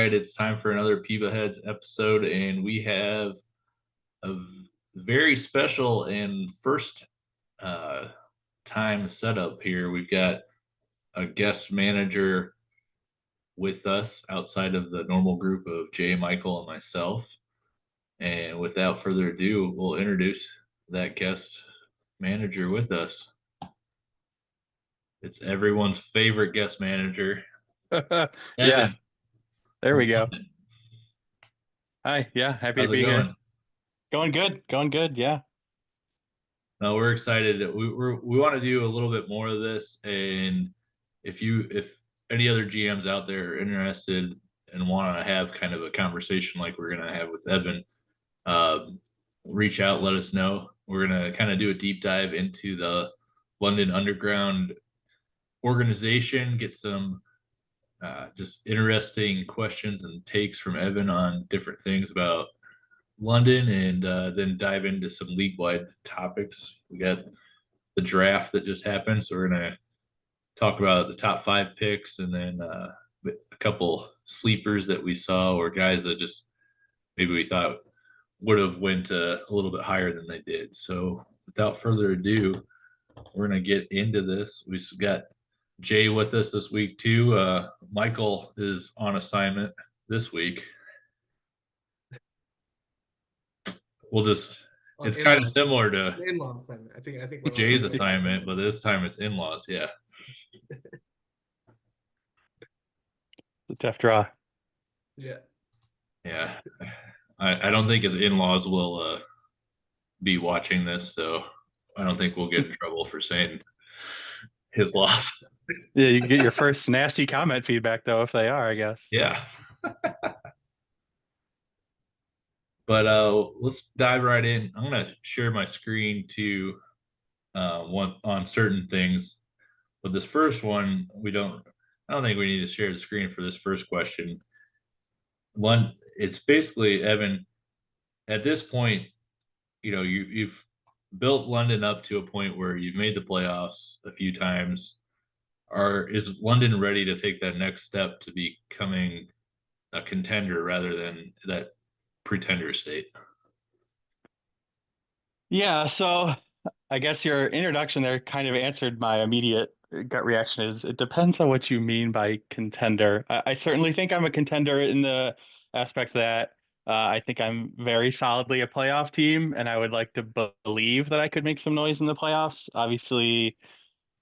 right, it's time for another PEBAheads episode, and we have very special and first uh, time setup here. We've got a guest manager with us outside of the normal group of Jay, Michael, and myself. And without further ado, we'll introduce that guest manager with us. It's everyone's favorite guest manager, Yeah, Evan there from we go. London. Hi, yeah, happy to How's it be here. going? Going good, yeah. No, we're excited. We want to do a little bit more of this, and if any other GMs out there are interested and want to have kind of a conversation like we're gonna have with Evan, reach out, let us know. We're gonna kind of do a deep dive into the London Underground organization, get some just interesting questions and takes from Evan on different things about London, and then dive into some league wide topics. We got the draft that just happened, so we're gonna talk about the top five picks, and then a couple sleepers that we saw, or guys that just maybe we thought would have went a little bit higher than they did. So without further ado, we're gonna get into this. We've got Jay with us this week too. Michael is on assignment this week. We'll just On it's kind of in-laws. similar to In-law assignment. I think we're Jay's on assignment, but this time it's in-laws. Yeah. The tough draw. Yeah. Yeah. I don't think his in-laws will be watching this, so I don't think we'll get in trouble for saying his loss. Yeah, you get your first nasty comment feedback though, if they are, I guess. Yeah. But let's dive right in. I'm gonna share my screen to one on certain things. But this first one, I don't think we need to share the screen for this first question. One, it's basically, Evan, at this point, you've built London up to a point where you've made the playoffs a few times. Is London ready to take that next step to becoming a contender rather than that pretender state? Yeah, so I guess your introduction there kind of answered my immediate gut reaction is it depends on what you mean by contender. I certainly think I'm a contender in the aspect that I think I'm very solidly a playoff team, and I would like to believe that I could make some noise in the playoffs. Obviously,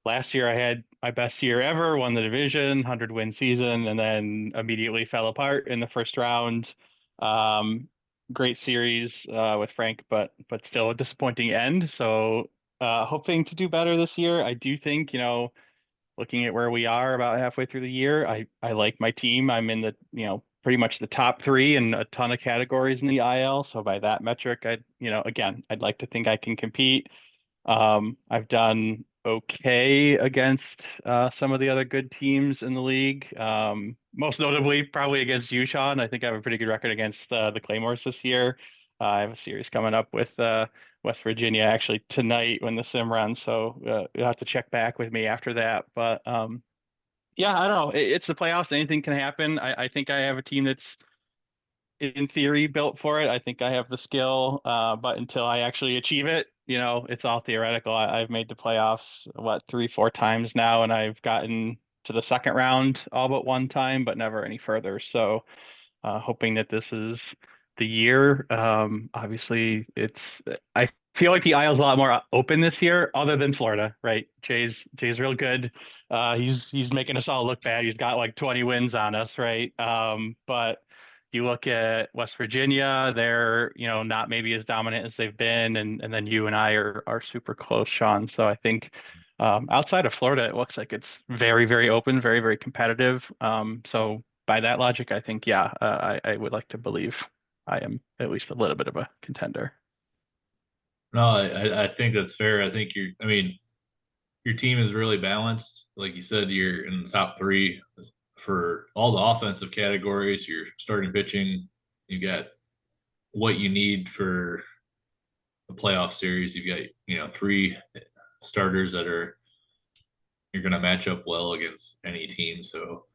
last year I had my best year ever, won the division, 100-win season, and then immediately fell apart in the first round. Um, Great series with Frank, but still a disappointing end. So hoping to do better this year. I do think, looking at where we are about halfway through the year, I like my team. I'm in the, pretty much the top three in a ton of categories in the IL. So by that metric, again, I'd like to think I can compete. I've done okay against some of the other good teams in the league. Most notably, probably against you, Sean. I think I have a pretty good record against the Claymores this year. I have a series coming up with West Virginia actually tonight when the sim runs, so you'll have to check back with me after that. But yeah, I don't know. It's the playoffs. Anything can happen. I think I have a team that's in theory built for it. I think I have the skill, but until I actually achieve it, it's all theoretical. I've made the playoffs, what, 3, 4 times now, and I've gotten to the second round all but one time, but never any further. So, hoping that this is the year. Obviously, I feel like the aisle's a lot more open this year, other than Florida, right? Jay's real good. He's making us all look bad. He's got like 20 wins on us, right? But you look at West Virginia, they're, not maybe as dominant as they've been, and then you and I are super close, Sean. So I think outside of Florida, it looks like it's very, very open, very, very competitive. So by that logic, I think, yeah, I would like to believe I am at least a little bit of a contender. No, I think that's fair. I mean, your team is really balanced. Like you said, you're in the top three for all the offensive categories. You're starting pitching. You got what you need for a playoff series. You've got, three starters that you're going to match up well against any team. So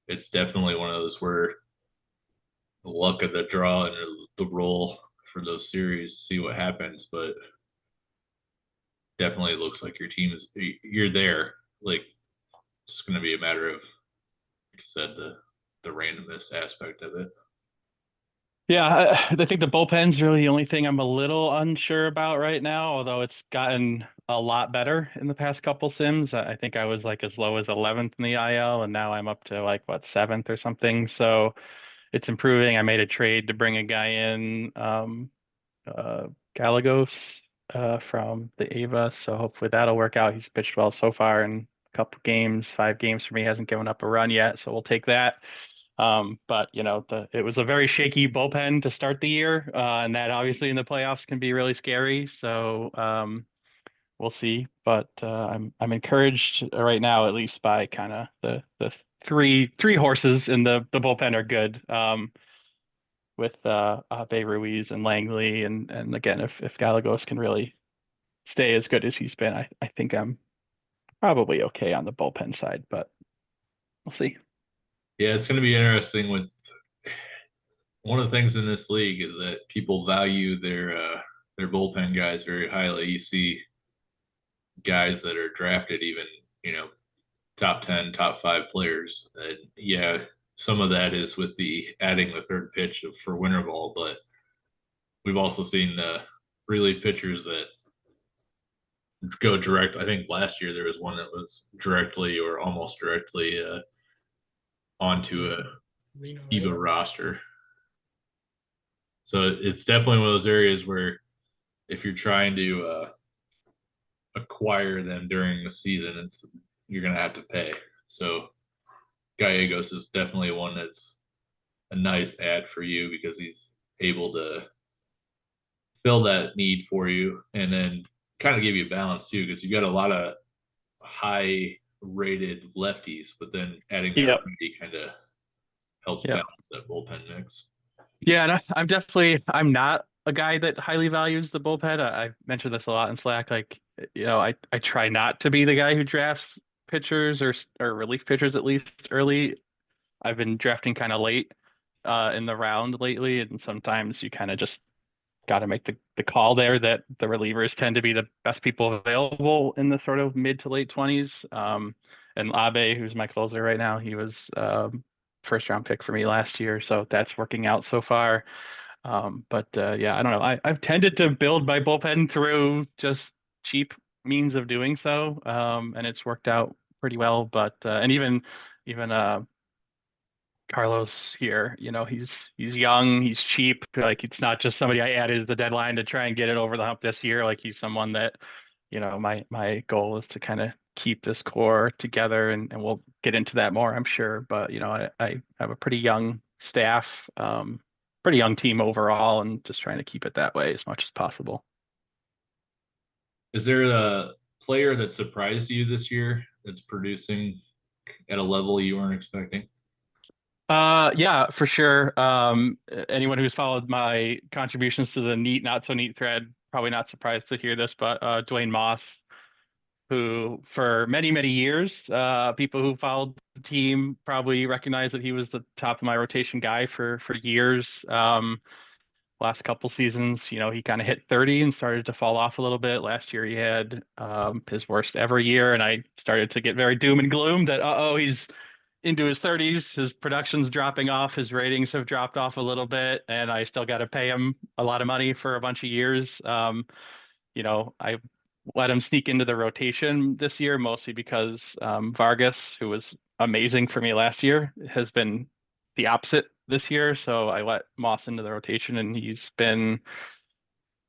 it's definitely one of those where the luck of the draw and the roll for those series, see what happens. But definitely looks like your team is you're there. Like it's going to be a matter of, like I said, the randomness aspect of it. Yeah, I think the bullpen's really the only thing I'm a little unsure about right now, although it's gotten a lot better in the past couple sims. I think I was like as low as 11th in the IL, and now I'm up to like what, 7th or something. So it's improving. I made a trade to bring a guy in, uh, Galagos, from the Ava. So hopefully that'll work out. He's pitched well so far in a couple games, 5 games for me. Hasn't given up a run yet, so we'll take that. But it was a very shaky bullpen to start the year, and that obviously in the playoffs can be really scary. So we'll see. But I'm encouraged right now, at least by kind of the three horses in the bullpen are good. With Abe Ruiz and Langley, and again, if Gallegos can really stay as good as he's been, I think I'm probably okay on the bullpen side, but we'll see. Yeah, it's going to be interesting with one of the things in this league is that people value their bullpen guys very highly. You see guys that are drafted even, you know, top 10, top 5 players. And yeah, some of that is with the adding the third pitch for winter ball, but we've also seen relief pitchers that go direct. I think last year there was one that was directly or almost directly onto a Reno, right? PEBA roster. So it's definitely one of those areas where if you're trying to acquire them during the season, you're gonna have to pay. So Gallegos is definitely one that's a nice ad for you because he's able to fill that need for you and then kind of give you a balance too because you got a lot of high rated lefties, but then adding that Yep. righty kind of helps Yep. balance that bullpen mix. Yeah, and I'm not a guy that highly values the bullpen. I've mentioned this a lot in Slack. Like, I try not to be the guy who drafts pitchers or relief pitchers at least early. I've been drafting kind of late in the round lately, and sometimes you kind of just got to make the call there that the relievers tend to be the best people available in the sort of mid to late 20s. And Abe, who's my closer right now, he was first round pick for me last year, so that's working out so far. But yeah, I don't know. I've tended to build my bullpen through just cheap means of doing so, and it's worked out pretty well. But and even Carlos here, he's young, he's cheap. Like it's not just somebody I added at the deadline to try and get it over the hump this year. Like he's someone that, my goal is to kind of keep this core together, and we'll get into that more, I'm sure. But I have a pretty young staff, pretty young team overall, and just trying to keep it that way as much as possible. Is there a player that surprised you this year that's producing at a level you weren't expecting? Yeah, for sure. Anyone who's followed my contributions to the neat, not so neat thread, probably not surprised to hear this, but Dwayne Moss, who for many, many years, people who followed the team probably recognize that he was the top of my rotation guy for years. Last couple seasons, he kind of hit 30 and started to fall off a little bit. Last year he had his worst ever year, and I started to get very doom and gloom that he's into his 30s, his production's dropping off, his ratings have dropped off a little bit, and I still got to pay him a lot of money for a bunch of years. I let him sneak into the rotation this year, mostly because Vargas, who was amazing for me last year, has been the opposite this year. So I let Moss into the rotation, and he's been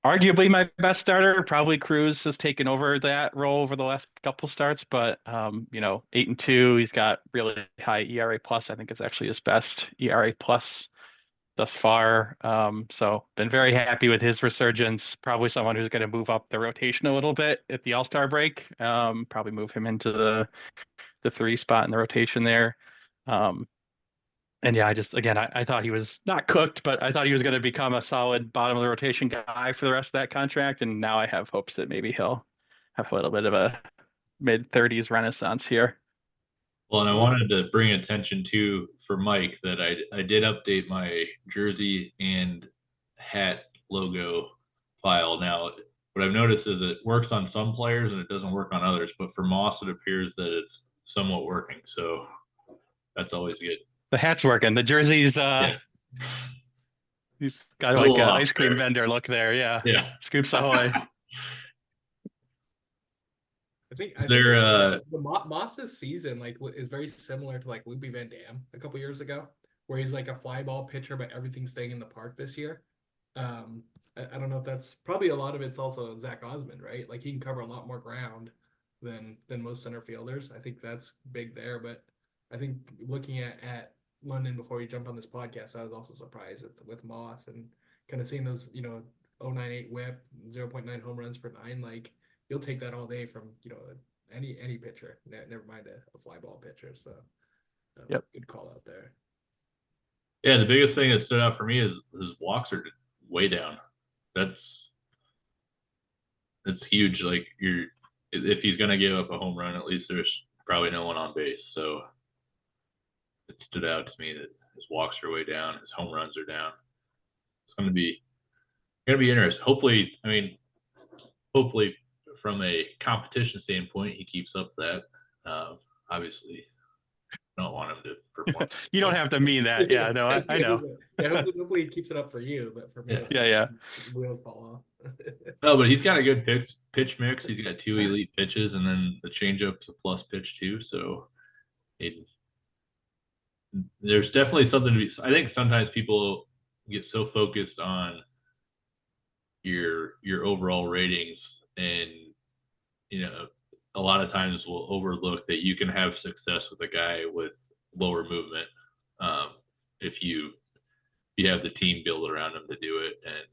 arguably my best starter. Probably Cruz has taken over that role over the last couple starts, but 8-2. He's got really high ERA plus. I think it's actually his best ERA plus thus far. So been very happy with his resurgence. Probably someone who's going to move up the rotation a little bit at the All-Star break. Probably move him into the 3 spot in the rotation there. And yeah, I thought he was not cooked, but I thought he was going to become a solid bottom of the rotation guy for the rest of that contract. And now I have hopes that maybe he'll have a little bit of a mid 30s renaissance here. Well, and I wanted to bring attention to for Mike that I did update my jersey and hat logo file. Now, what I've noticed is it works on some players and it doesn't work on others, but for Moss, it appears that it's somewhat working. So that's always good. The hat's working. The jersey's Yeah. he's got Go like an off ice cream there. vendor look there. Yeah. Yeah. Scoops Ahoy. Is there the Moss's season is very similar to like Loopy Van Dam a couple years ago, where he's like a fly ball pitcher, but everything's staying in the park this year. I don't know if that's probably a lot of it's also Zach Osmond, right? Like he can cover a lot more ground than most center fielders. I think that's big there. But I think looking at London before we jumped on this podcast, I was also surprised with Moss and kind of seeing those 0.98 WHIP, 0.9 home runs per nine. Like you'll take that all day from any pitcher. Never mind a fly ball pitcher. So Yep. Good call out there. Yeah, the biggest thing that stood out for me is his walks are way down. That's huge. Like if he's gonna give up a home run, at least there's probably no one on base. So it stood out to me that his walks are way down, his home runs are down. It's gonna be interesting. Hopefully from a competition standpoint, he keeps up that. Obviously, I don't want him to perform. You don't have to mean that. Yeah, no, I know. Hopefully he keeps it up for you, but for me, Yeah. wheels fall off. No, but he's got a good pitch mix. He's got two elite pitches, and then the changeup's a plus pitch too. So there's definitely something to be. I think sometimes people get so focused on your overall ratings, and a lot of times we'll overlook that you can have success with a guy with lower movement if you have the team built around him to do it, and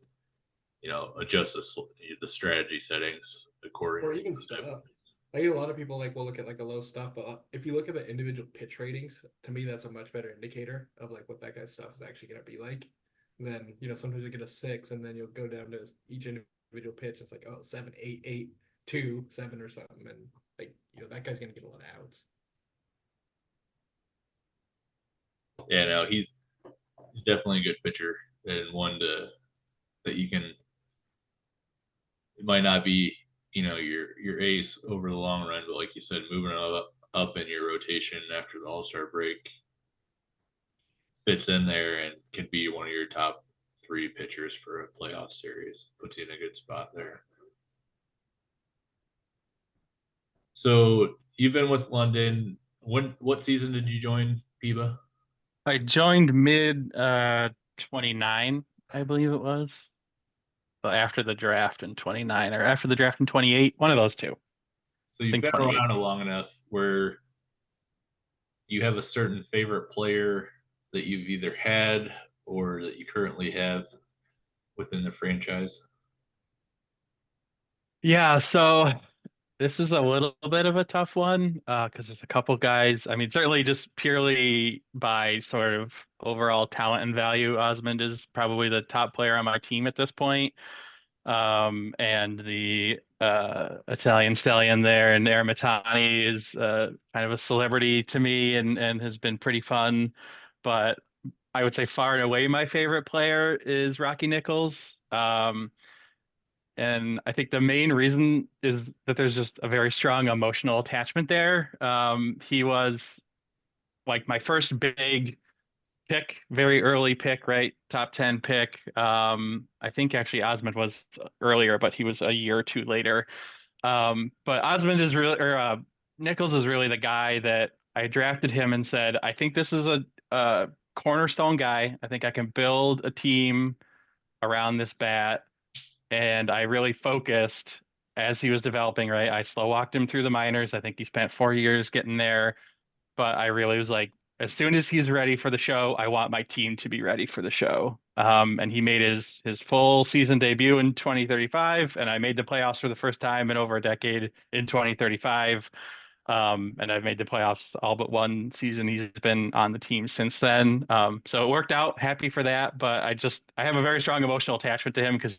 adjust the strategy settings accordingly. Or even stuff. I think a lot of people will look at like the low stuff, but if you look at the individual pitch ratings, to me that's a much better indicator of like what that guy's stuff is actually going to be like. Then sometimes you get a 6, and then you'll go down to each individual pitch. It's like 7, 8, 8, 2, 7 or something, and like that guy's going to get a lot of outs. Yeah, no, he's definitely a good pitcher and one that you can. It might not be your ace over the long run, but like you said, moving up in your rotation after the All-Star break fits in there and can be one of your top 3 pitchers for a playoff series. Puts you in a good spot there. So you've been with London. What season did you join PEBA? I joined mid 29, I believe it was. So after the draft in 29 or after the draft in 28, one of those two. So you've been around long enough where you have a certain favorite player that you've either had or that you currently have within the franchise? Yeah, so this is a little bit of a tough one because there's a couple guys. I mean, certainly just purely by sort of overall talent and value, Osmond is probably the top player on my team at this point. And the Italian stallion there and Aramatani is kind of a celebrity to me and has been pretty fun. But I would say far and away my favorite player is Rocky Nichols. And I think the main reason is that there's just a very strong emotional attachment there. He was like my first big pick, very early pick, right? Top 10 pick. I think actually Osmond was earlier, but he was a year or two later. But Osmond is really, or Nichols is really the guy that I drafted him and said, I think this is a cornerstone guy. I think I can build a team around this bat. And I really focused as he was developing, right? I slow walked him through the minors. I think he spent 4 years getting there. But I really was like, as soon as he's ready for the show, I want my team to be ready for the show. And he made his full season debut in 2035, and I made the playoffs for the first time in over a decade in 2035. And I've made the playoffs all but one season. He's been on the team since then. So it worked out. Happy for that. But I have a very strong emotional attachment to him because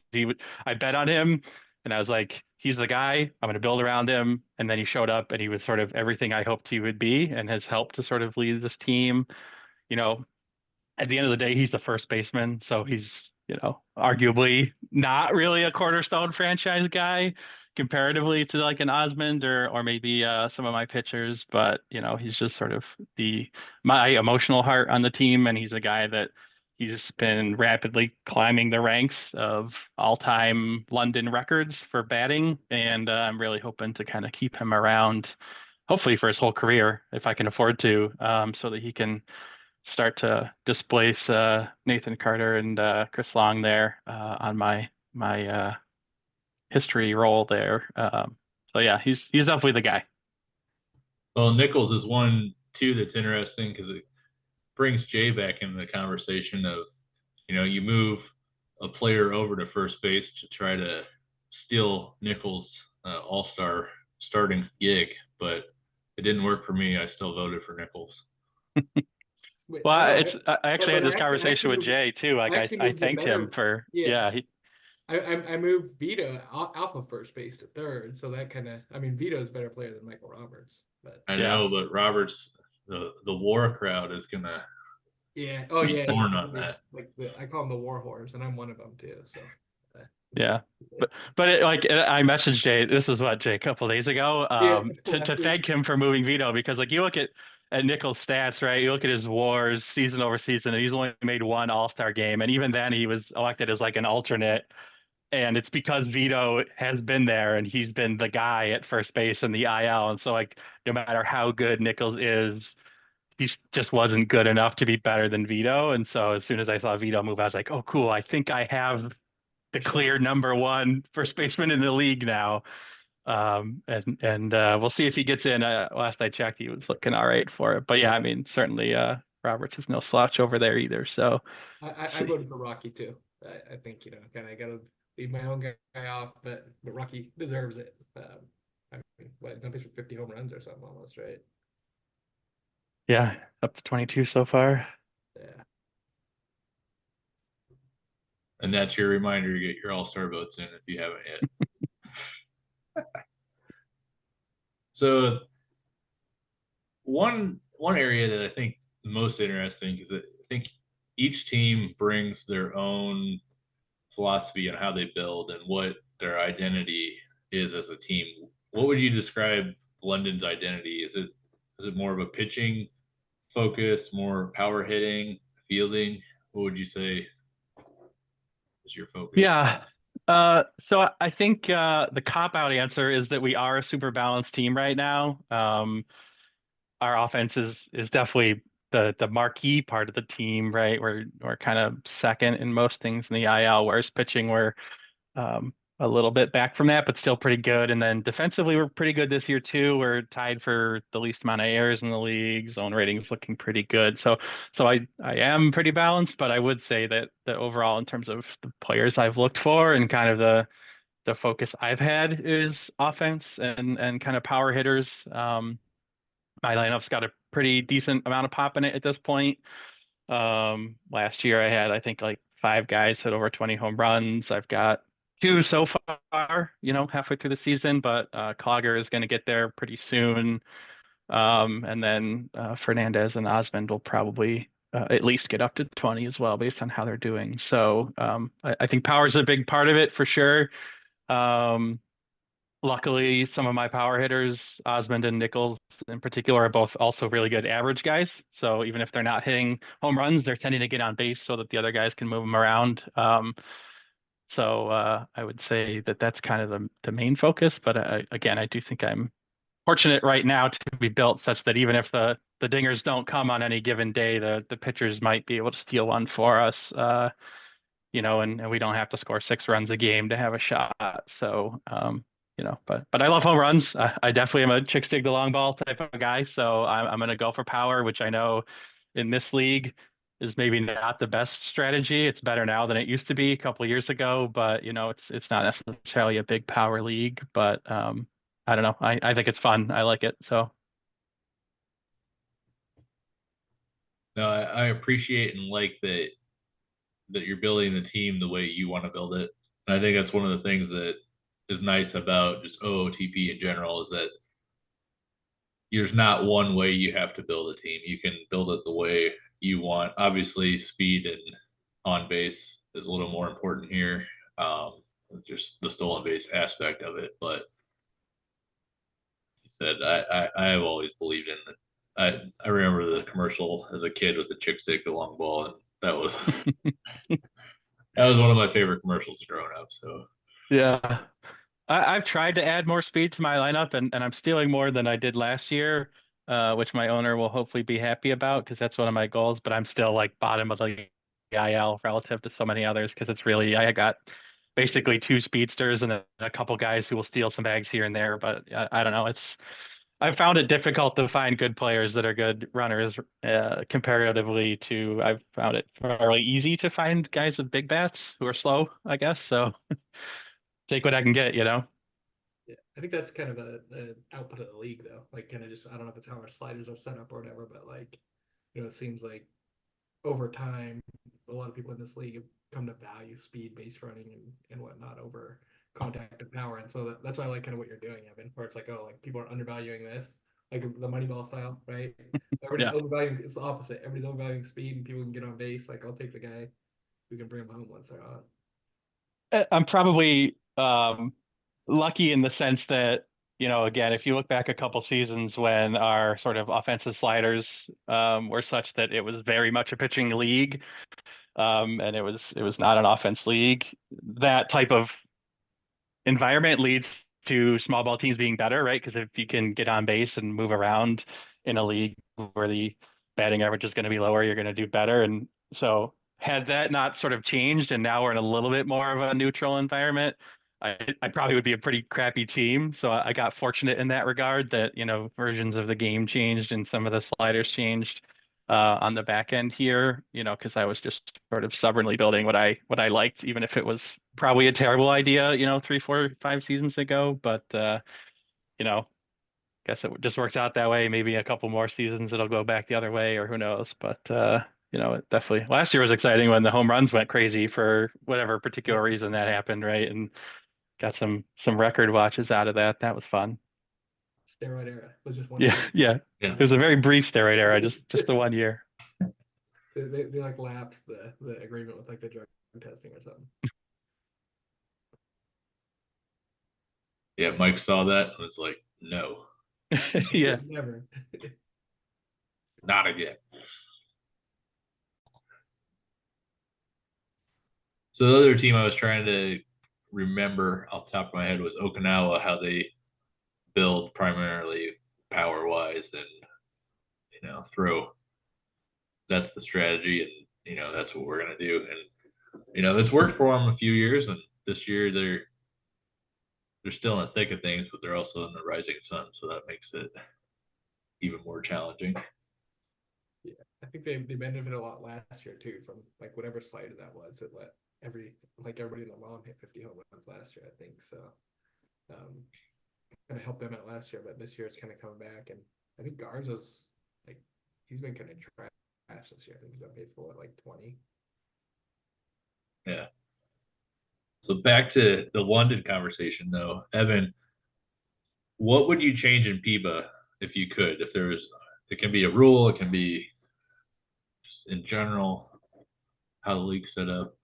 I bet on him. And I was like, he's the guy. I'm going to build around him. And then he showed up and he was sort of everything I hoped he would be and has helped to sort of lead this team. You know, at the end of the day, he's the first baseman. So he's, arguably not really a cornerstone franchise guy comparatively to like an Osmond or maybe some of my pitchers. But, he's just sort of my emotional heart on the team. And he's a guy that he's been rapidly climbing the ranks of all-time London records for batting. And I'm really hoping to kind of keep him around, hopefully for his whole career, if I can afford to, so that he can start to displace Nathan Carter and Chris Long there on my history role there. So yeah, he's definitely the guy. Well, Nichols is one too that's interesting because it brings Jay back into the conversation of, you move a player over to first base to try to steal Nichols' all-star starting gig, but it didn't work for me. I still voted for Nichols. Wait, Well, no, I actually had this I conversation with moved, Jay too. Like actually I moved it thanked him better. for Yeah. he, I moved Vito off of first base to third, so that kind of, I mean, Vito's a better player than Michael Roberts, but I Yeah. know, but Roberts, the war crowd is gonna yeah, oh be yeah, torn I on mean, that. like I call him the war horse, and I'm one of them too. So yeah. But I messaged Jay. This was what, Jay, a couple of days ago, yeah, to last thank week. him for moving Vito because like you look at Nichols' stats, right? You look at his WARs season over season, and he's only made one All-Star game, and even then he was elected as like an alternate. And it's because Vito has been there and he's been the guy at first base in the IL. And so like no matter how good Nichols is, he just wasn't good enough to be better than Vito. And so as soon as I saw Vito move, I was like, oh cool, I think I have the clear number one first baseman in the league now. And we'll see if he gets in. Last I checked, he was looking all right for it. But yeah, I mean, certainly Roberts is no slouch over there either. So I voted for Rocky too. I think kind of got to leave my own guy off, but Rocky deserves it. I mean, what, he's on pace for 50 home runs or something almost, right? yeah, up to 22 so far. Yeah. And that's your reminder to get your all-star votes in if you haven't yet. So one area that I think most interesting is that I think each team brings their own philosophy on how they build and what their identity is as a team. What would you describe London's identity? Is it more of a pitching focus, more power hitting, fielding? What would you say is your focus? Yeah. So I think the cop out answer is that we are a super balanced team right now. Our offense is definitely the marquee part of the team, right? We're kind of second in most things in the IL, whereas pitching we're a little bit back from that, but still pretty good. And then defensively, we're pretty good this year too. We're tied for the least amount of errors in the league. Zone rating is looking pretty good. So I am pretty balanced, but I would say that overall, in terms of the players I've looked for and kind of the focus I've had is offense and kind of power hitters. My lineup's got a pretty decent amount of pop in it at this point. Last year I had, I think, like 5 guys hit over 20 home runs. I've got 2 so far, halfway through the season, but Clogger is going to get there pretty soon. And then Fernandez and Osmond will probably at least get up to 20 as well, based on how they're doing. So I think power is a big part of it for sure. Luckily, some of my power hitters, Osmond and Nichols in particular, are both also really good average guys. So even if they're not hitting home runs, they're tending to get on base so that the other guys can move them around. So I would say that that's kind of the main focus. But again, I do think I'm fortunate right now to be built such that even if the dingers don't come on any given day, the pitchers might be able to steal one for us. And we don't have to score 6 runs a game to have a shot. So but I love home runs. I definitely am a chick stick the long ball type of guy. So I'm going to go for power, which I know in this league is maybe not the best strategy. It's better now than it used to be a couple of years ago, but it's not necessarily a big power league, but I don't know. I think it's fun. I like it. So No, I appreciate and like that you're building the team the way you want to build it. And I think that's one of the things that is nice about just OOTP in general is that there's not one way you have to build a team. You can build it the way you want. Obviously, speed and on base is a little more important here. Just the stolen base aspect of it. But he said, I have always believed in it. I remember the commercial as a kid with the chick stick, the long ball, and that was that was one of my favorite commercials growing up. So Yeah. I've tried to add more speed to my lineup, and I'm stealing more than I did last year, which my owner will hopefully be happy about because that's one of my goals. But I'm still like bottom of the IL relative to so many others because it's really I got basically two speedsters and then a couple guys who will steal some bags here and there. But I don't know. I've found it difficult to find good players that are good runners comparatively to I've found it fairly easy to find guys with big bats who are slow, I guess. So take what I can get, you know. Yeah, I think that's kind of a output of the league though. Like kind of just I don't know if it's how our sliders are set up or whatever, but like it seems like over time a lot of people in this league have come to value speed based running and whatnot over contact and power. And so that's why I like kind of what you're doing, Evan, where it's like, oh, like people are undervaluing this, like the Moneyball style, right? Everybody's Yeah. overvaluing, it's the opposite. Everybody's overvaluing speed and people can get on base. Like I'll take the guy who can bring them home once they're on. I'm probably lucky in the sense that, again, if you look back a couple seasons when our sort of offensive sliders were such that it was very much a pitching league, and it was not an offense league, that type of environment leads to small ball teams being better, right? Because if you can get on base and move around in a league where the batting average is going to be lower, you're going to do better. And so, had that not sort of changed, and now we're in a little bit more of a neutral environment, I probably would be a pretty crappy team. So I got fortunate in that regard that versions of the game changed and some of the sliders changed on the back end here, because I was just sort of stubbornly building what I liked, even if it was probably a terrible idea, 3, 4, 5 seasons ago. But guess it just works out that way. Maybe a couple more seasons it'll go back the other way, or who knows. But it definitely last year was exciting when the home runs went crazy for whatever particular reason that happened, right? And got some record watches out of that. That was fun. Steroid era was just one Yeah, season. yeah. yeah, It was a very brief steroid era, just the 1 year. They like lapsed the agreement with like the drug testing or something. yeah. Mike saw that and was like, no, Yeah. Never. not again. So the other team I was trying to remember off the top of my head was Okinawa, how they build primarily power wise and throw. That's the strategy, and that's what we're gonna do. And it's worked for them a few years, and this year they're still in the thick of things, but they're also in the rising sun, so that makes it even more challenging. Yeah, I think they benefited a lot last year too from like whatever slider that was. It let everybody in the mom hit 50 home runs last year, I think. So kind of helped them out last year, but this year it's kind of coming back. And I think Garza's like he's been kind of trash this year. I think he's got paid for like 20. Yeah. So back to the London conversation, though, Evan, what would you change in PEBA if you could? If there was, it can be a rule, it can be just in general how the league's set up.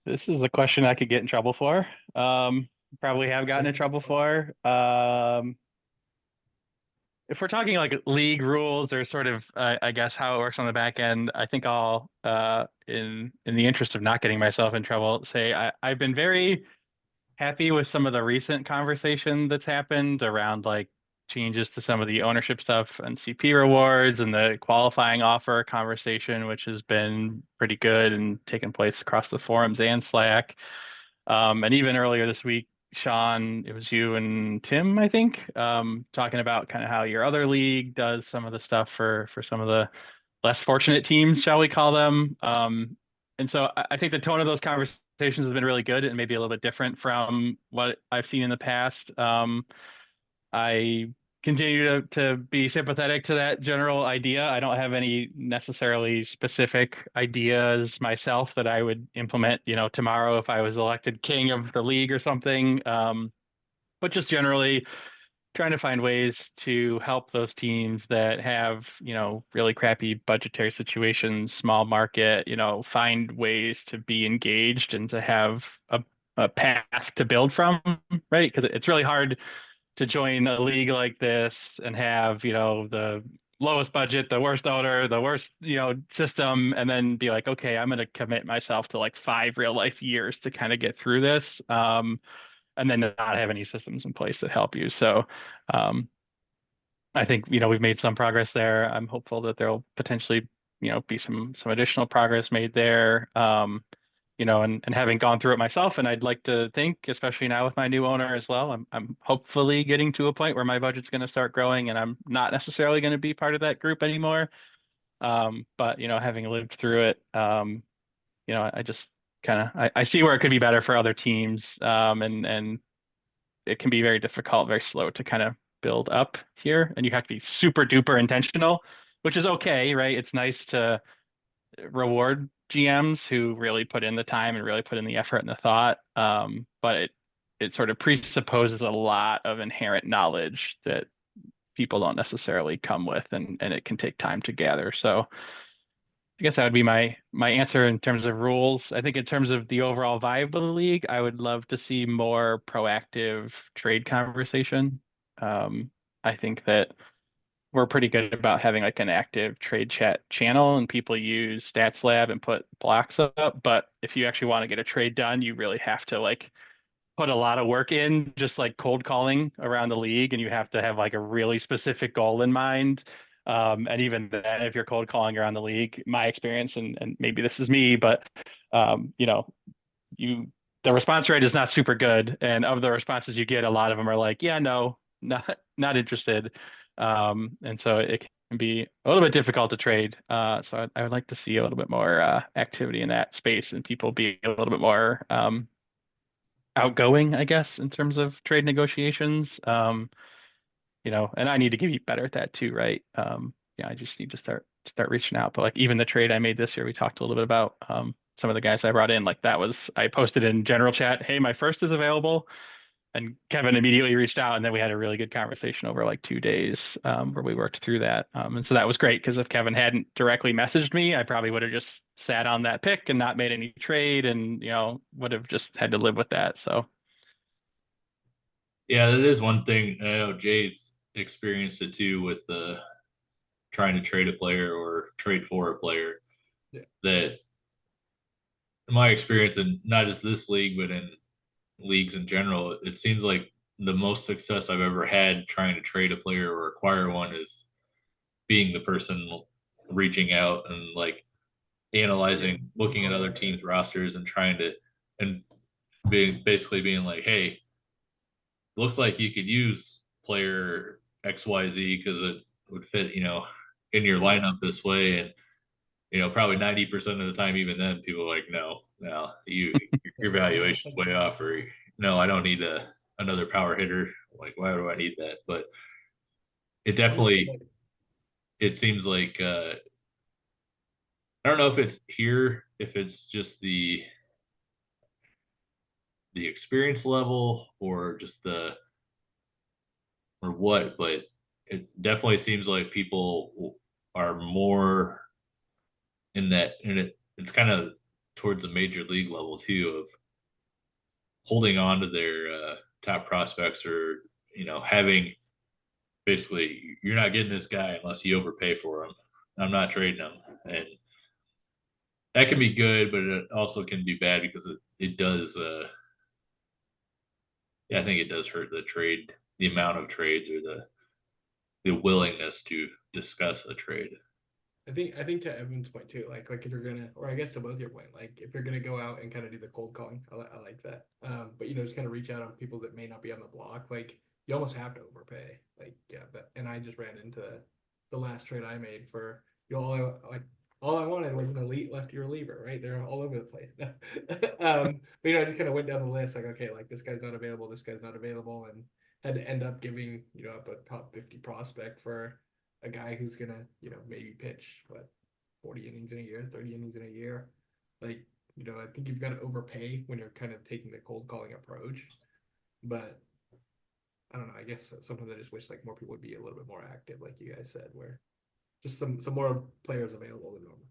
This is the question I could get in trouble for. Probably have gotten in trouble for. If we're talking like league rules or sort of, I guess how it works on the back end, I think I'll, in the interest of not getting myself in trouble, say I've been very happy with some of the recent conversation that's happened around like changes to some of the ownership stuff and CP rewards and the qualifying offer conversation, which has been pretty good and taken place across the forums and Slack. And even earlier this week, Sean, it was you and Tim, I think, talking about kind of how your other league does some of the stuff for some of the less fortunate teams, shall we call them. And so I think the tone of those conversations has been really good and maybe a little bit different from what I've seen in the past. I continue to be sympathetic to that general idea. I don't have any necessarily specific ideas myself that I would implement, tomorrow if I was elected king of the league or something. but just generally trying to find ways to help those teams that have, really crappy budgetary situations, small market, find ways to be engaged and to have a path to build from, right? Because it's really hard to join a league like this and have, the lowest budget, the worst owner, the worst, system, and then be like, okay, I'm going to commit myself to like 5 real life years to kind of get through this. And then not have any systems in place that help you. So I think, we've made some progress there. I'm hopeful that there'll potentially, be some additional progress made there. And having gone through it myself, and I'd like to think, especially now with my new owner as well, I'm hopefully getting to a point where my budget's going to start growing and I'm not necessarily going to be part of that group anymore. But having lived through it, I just kind of I see where it could be better for other teams. And it can be very difficult, very slow to kind of build up here, and you have to be super duper intentional, which is okay, right? It's nice to reward GMs who really put in the time and really put in the effort and the thought. But it sort of presupposes a lot of inherent knowledge that people don't necessarily come with, and it can take time to gather. So I guess that would be my answer in terms of rules. I think in terms of the overall vibe of the league, I would love to see more proactive trade conversation. I think that we're pretty good about having like an active trade chat channel, and people use Stats Lab and put blocks up. But if you actually want to get a trade done, you really have to like put a lot of work in, just like cold calling around the league, and you have to have like a really specific goal in mind. And even then, if you're cold calling around the league, my experience, and maybe this is me, but you the response rate is not super good. And of the responses you get, a lot of them are like, yeah, no, not interested. And so it can be a little bit difficult to trade. So I would like to see a little bit more activity in that space and people be a little bit more outgoing, I guess, in terms of trade negotiations. And I need to get better at that too, right? Yeah, I just need to start reaching out. But like even the trade I made this year, we talked a little bit about some of the guys I brought in. Like I posted in general chat, hey, my first is available. And Kevin immediately reached out, and then we had a really good conversation over like 2 days where we worked through that. And so that was great because if Kevin hadn't directly messaged me, I probably would have just sat on that pick and not made any trade, and would have just had to live with that. So Yeah, that is one thing. I know Jay's experienced it too with trying to trade a player or trade for a player. Yeah. That in my experience, and not just this league, but in leagues in general, it seems like the most success I've ever had trying to trade a player or acquire one is being the person reaching out and like analyzing, looking at other teams' rosters and trying to, and basically being like, hey, looks like you could use player XYZ because it would fit, in your lineup this way. And, probably 90% of the time, even then, people are like, no, your valuation way off, or no, I don't need another power hitter. Like, why do I need that? But it definitely, it seems like, I don't know if it's here, if it's just the experience level or just or what, but it definitely seems like people are more in that, and it's kind of towards the major league level too, of holding on to their top prospects, or having basically, you're not getting this guy unless you overpay for him. I'm not trading him, and that can be good, but it also can be bad because it does. I think it does hurt the trade, the amount of trades, or the willingness to discuss a trade. I think to Evan's point too, like if you're gonna, or I guess to both your point, like if you're gonna go out and kind of do the cold calling, I like that. But just kind of reach out on people that may not be on the block. Like you almost have to overpay. Like yeah, and I just ran into the last trade I made for all I wanted was an elite lefty reliever, right? They're all over the place. But I just kind of went down the list, like okay, like this guy's not available, this guy's not available, and had to end up giving up a top 50 prospect for a guy who's gonna, maybe pitch 40 innings in a year, 30 innings in a year. Like, I think you've got to overpay when you're kind of taking the cold calling approach. But I don't know. I guess sometimes I just wish like more people would be a little bit more active, like you guys said, where just some more players available than normal,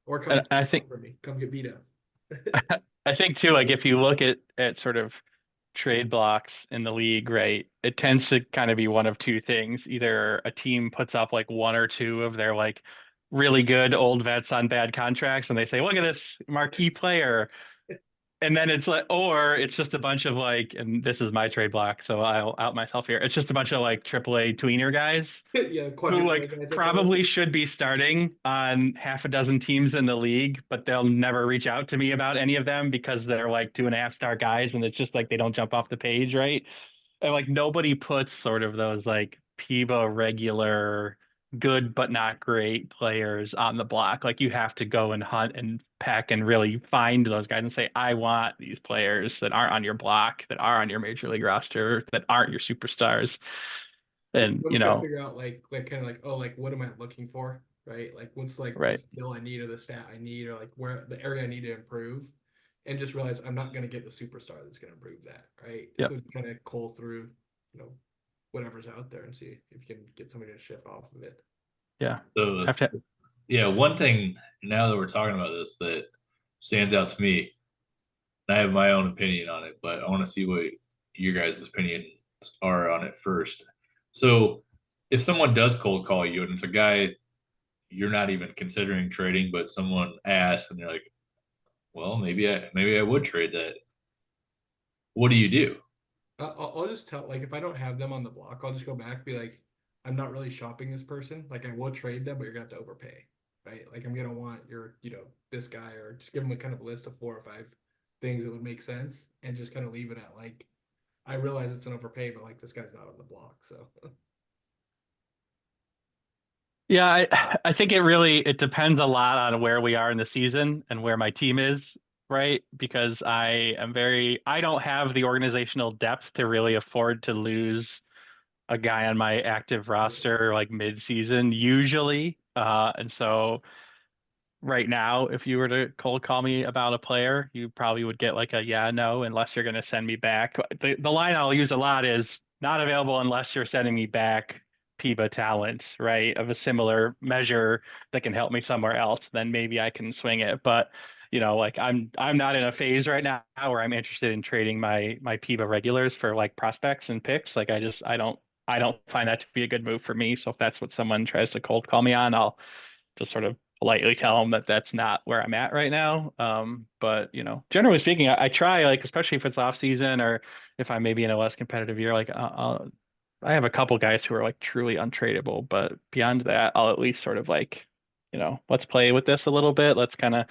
or And come I come think for me, come get beat up. I think too, like if you look at sort of trade blocks in the league, right, it tends to kind of be one of two things. Either a team puts up like one or two of their like really good old vets on bad contracts, and they say, look at this marquee player. And then it's like, or it's just a bunch of like, and this is my trade block, so I'll out myself here. It's just a bunch of like AAA tweener guys Yeah, who quadruple A like guys I call them. probably should be starting on half a dozen teams in the league, but they'll never reach out to me about any of them because they're like 2.5 star guys, and it's just like they don't jump off the page, right? And like nobody puts sort of those like PEBA regular good but not great players on the block. Like you have to go and hunt and pack and really find those guys and say, I want these players that aren't on your block, that are on your major league roster, that aren't your superstars. You And almost got to figure out like kind of like, oh, like what am I looking for, right? Like what's like the right. skill I need or the stat I need or like where the area I need to improve, and just realize I'm not going to get the superstar that's going to improve that, right? Yep. So kind of cull through, you know, whatever's out there and see if you can get somebody to shift off of it. Yeah. So Have to yeah, one thing now that we're talking about this that stands out to me, and I have my own opinion on it, but I want to see what your guys' opinions are on it first. So if someone does cold call you and it's a guy you're not even considering trading, but someone asks and you're like, well, maybe I would trade that. What do you do? I'll just tell, like, if I don't have them on the block, I'll just go back, be like, I'm not really shopping this person. Like, I will trade them, but you're gonna have to overpay, right? Like, I'm gonna want your, this guy, or just give them a kind of list of 4 or 5 things that would make sense, and just kind of leave it at like, I realize it's an overpay, but like this guy's not on the block, so Yeah, I think it depends a lot on where we are in the season and where my team is, right? Because I don't have the organizational depth to really afford to lose a guy on my active roster like mid-season usually. And so right now, if you were to cold call me about a player, you probably would get like a yeah, no, unless you're going to send me back. The line I'll use a lot is not available unless you're sending me back PEBA talents, right? Of a similar measure that can help me somewhere else, then maybe I can swing it. But like I'm not in a phase right now where I'm interested in trading my PEBA regulars for like prospects and picks. Like I don't find that to be a good move for me. So if that's what someone tries to cold call me on, I'll just sort of politely tell them that that's not where I'm at right now. But generally speaking, I try, like, especially if it's off season or if I'm maybe in a less competitive year, like I have a couple guys who are like truly untradeable, but beyond that, I'll at least sort of like, let's play with this a little bit. Let's kind of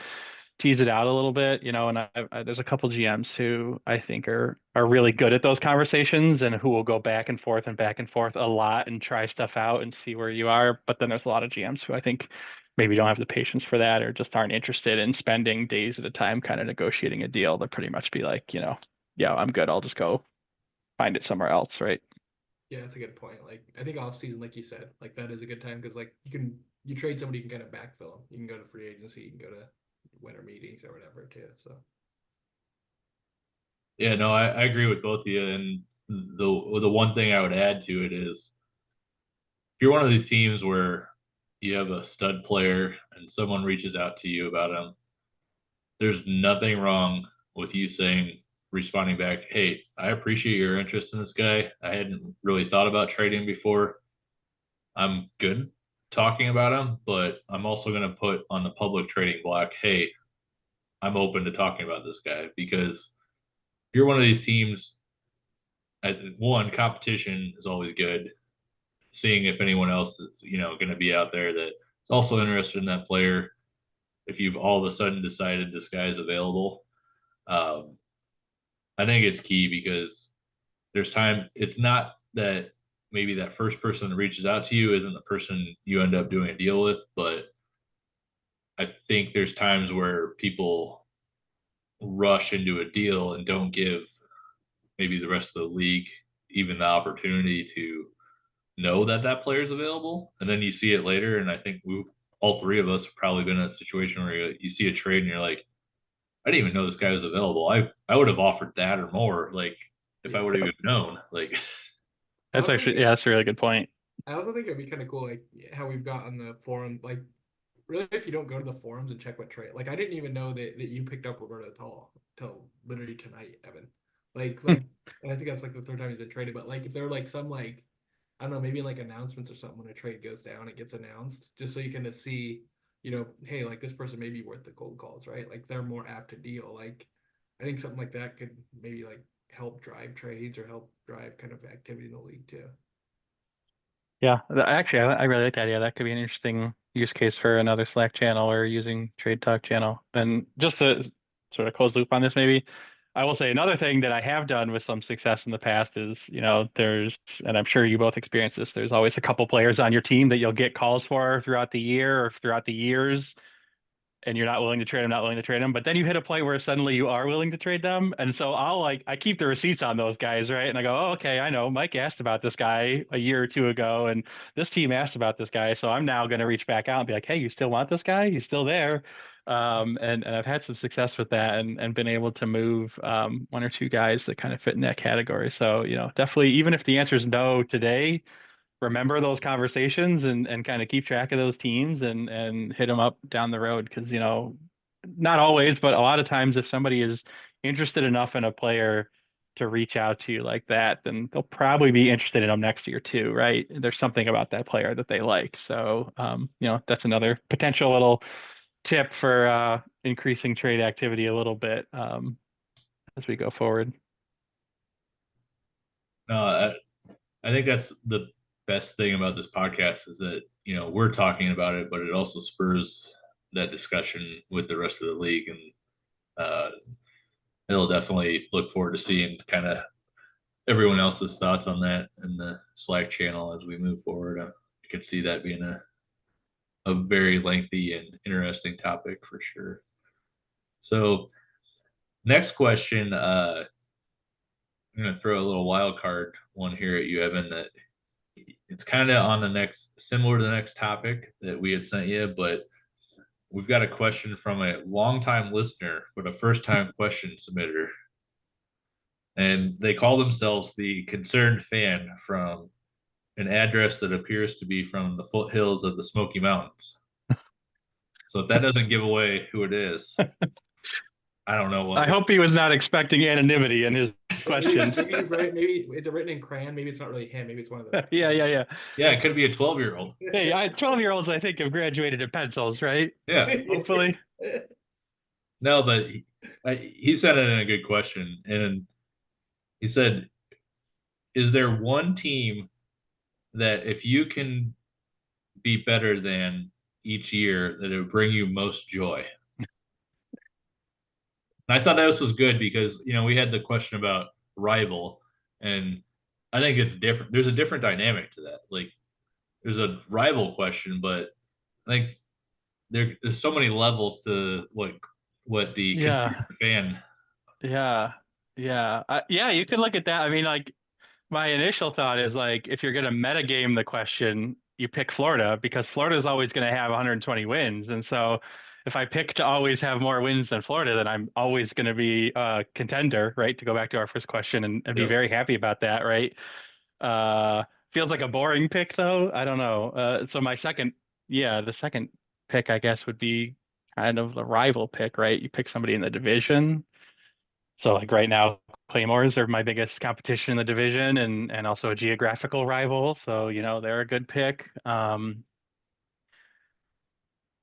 tease it out a little bit, and there's a couple GMs who I think are really good at those conversations and who will go back and forth a lot and try stuff out and see where you are. But then there's a lot of GMs who I think maybe don't have the patience for that or just aren't interested in spending days at a time kind of negotiating a deal. They'll pretty much be like, yeah, I'm good. I'll just go find it somewhere else, right? yeah, that's a good point. Like, I think off season, like you said, like that is a good time because like you trade somebody, you can kind of backfill them. You can go to free agency, you can go to winter meetings or whatever too. So Yeah, no, I agree with both of you. And the one thing I would add to it is if you're one of these teams where you have a stud player and someone reaches out to you about him, there's nothing wrong with you saying, responding back, hey, I appreciate your interest in this guy. I hadn't really thought about trading before. I'm good talking about him, but I'm also going to put on the public trading block, hey, I'm open to talking about this guy because if you're one of these teams, one, competition is always good. Seeing if anyone else is, going to be out there that is also interested in that player. If you've all of a sudden decided this guy is available, um, I think it's key because there's time. It's not that maybe that first person that reaches out to you isn't the person you end up doing a deal with, but I think there's times where people rush into a deal and don't give maybe the rest of the league even the opportunity to know that that player is available. And then you see it later. And I think all three of us have probably been in a situation where you see a trade and you're like, I didn't even know this guy was available. I would have offered that or more, like if I yeah, would have even known. Like I That's also actually, think yeah, that's a really good point. I also think it'd be kind of cool, like how we've got on the forum, like really if you don't go to the forums and check what trade, like I didn't even know that you picked up Roberto Tall till literally tonight, Evan. And I think that's like the third time he's been traded. But like if there are like some like I don't know, maybe like announcements or something when a trade goes down, it gets announced just so you can see, hey, like this person may be worth the cold calls, right? Like they're more apt to deal. Like I think something like that could maybe like help drive trades or help drive kind of activity in the league too. Yeah, actually, I really like that idea. That could be an interesting use case for another Slack channel or using Trade Talk channel. And just to sort of close loop on this, maybe I will say another thing that I have done with some success in the past is, and I'm sure you both experienced this, there's always a couple players on your team that you'll get calls for throughout the year or throughout the years, and you're not willing to trade them, not willing to trade them. But then you hit a point where suddenly you are willing to trade them. And so I keep the receipts on those guys, right? And I go, oh, okay, I know Mike asked about this guy a year or two ago, and this team asked about this guy. So I'm now going to reach back out and be like, hey, you still want this guy? He's still there. And I've had some success with that and been able to move one or two guys that kind of fit in that category. So, definitely, even if the answer is no today, remember those conversations and kind of keep track of those teams and hit them up down the road because not always but a lot of times if somebody is interested enough in a player to reach out to you like that, then they'll probably be interested in them next year too, right? There's something about that player that they like. So that's another potential little tip for increasing trade activity a little bit as we go forward. No, I think that's the best thing about this podcast is that we're talking about it, but it also spurs that discussion with the rest of the league, and it'll definitely look forward to seeing kind of everyone else's thoughts on that in the Slack channel as we move forward. I can see that being a very lengthy and interesting topic for sure. So, next question, I'm going to throw a little wild card one here at you, Evan. That it's kind of on similar to the next topic that we had sent you, but we've got a question from a longtime listener, but a first-time question submitter. And they call themselves the Concerned Fan from an address that appears to be from the foothills of the Smoky Mountains. So if that doesn't give away who it is, I don't know what. I hope he was not expecting anonymity in his question. Maybe he's right. Maybe it's written in crayon. Maybe it's not really him. Maybe it's one of those. Yeah. Yeah, it could be a 12-year-old. Hey, 12-year-olds, I think, have graduated in pencils, right? Yeah. Hopefully. No, but he said it in a good question. And he said, is there one team that if you can be better than each year, that it would bring you most joy? And I thought that this was good because, we had the question about rival, and I think it's different. There's a different dynamic to that. Like, there's a rival question, but I think there's so many levels to what the Yeah. fan. Yeah. Yeah, you can look at that. I mean, like, my initial thought is like, if you're going to metagame the question, you pick Florida because Florida is always going to have 120 wins. And so if I pick to always have more wins than Florida, then I'm always going to be a contender, right? To go back to our first question and be very happy about that, right? Feels like a boring pick though. I don't know. So the second pick, I guess, would be kind of the rival pick, right? You pick somebody in the division. So like right now, Claymores are my biggest competition in the division and also a geographical rival. So, they're a good pick.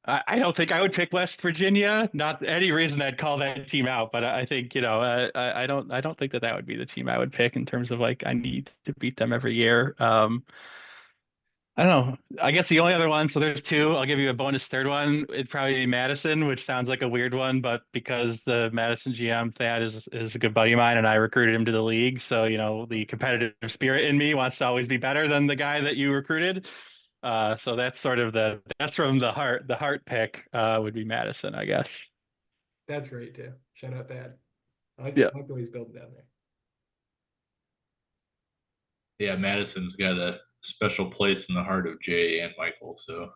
I don't think I would pick West Virginia. Not any reason I'd call that team out, but I think, I don't think that would be the team I would pick in terms of like I need to beat them every year. I don't know. I guess the only other one, so there's two. I'll give you a bonus third one. It'd probably be Madison, which sounds like a weird one, but because the Madison GM Thad is a good buddy of mine and I recruited him to the league, so the competitive spirit in me wants to always be better than the guy that you recruited. So that's from the heart. The heart pick would be Madison, I guess. That's great too. Shout out Thad. I like the way he's building down there. Yeah, Madison's got a special place in the heart of Jay and Michael. So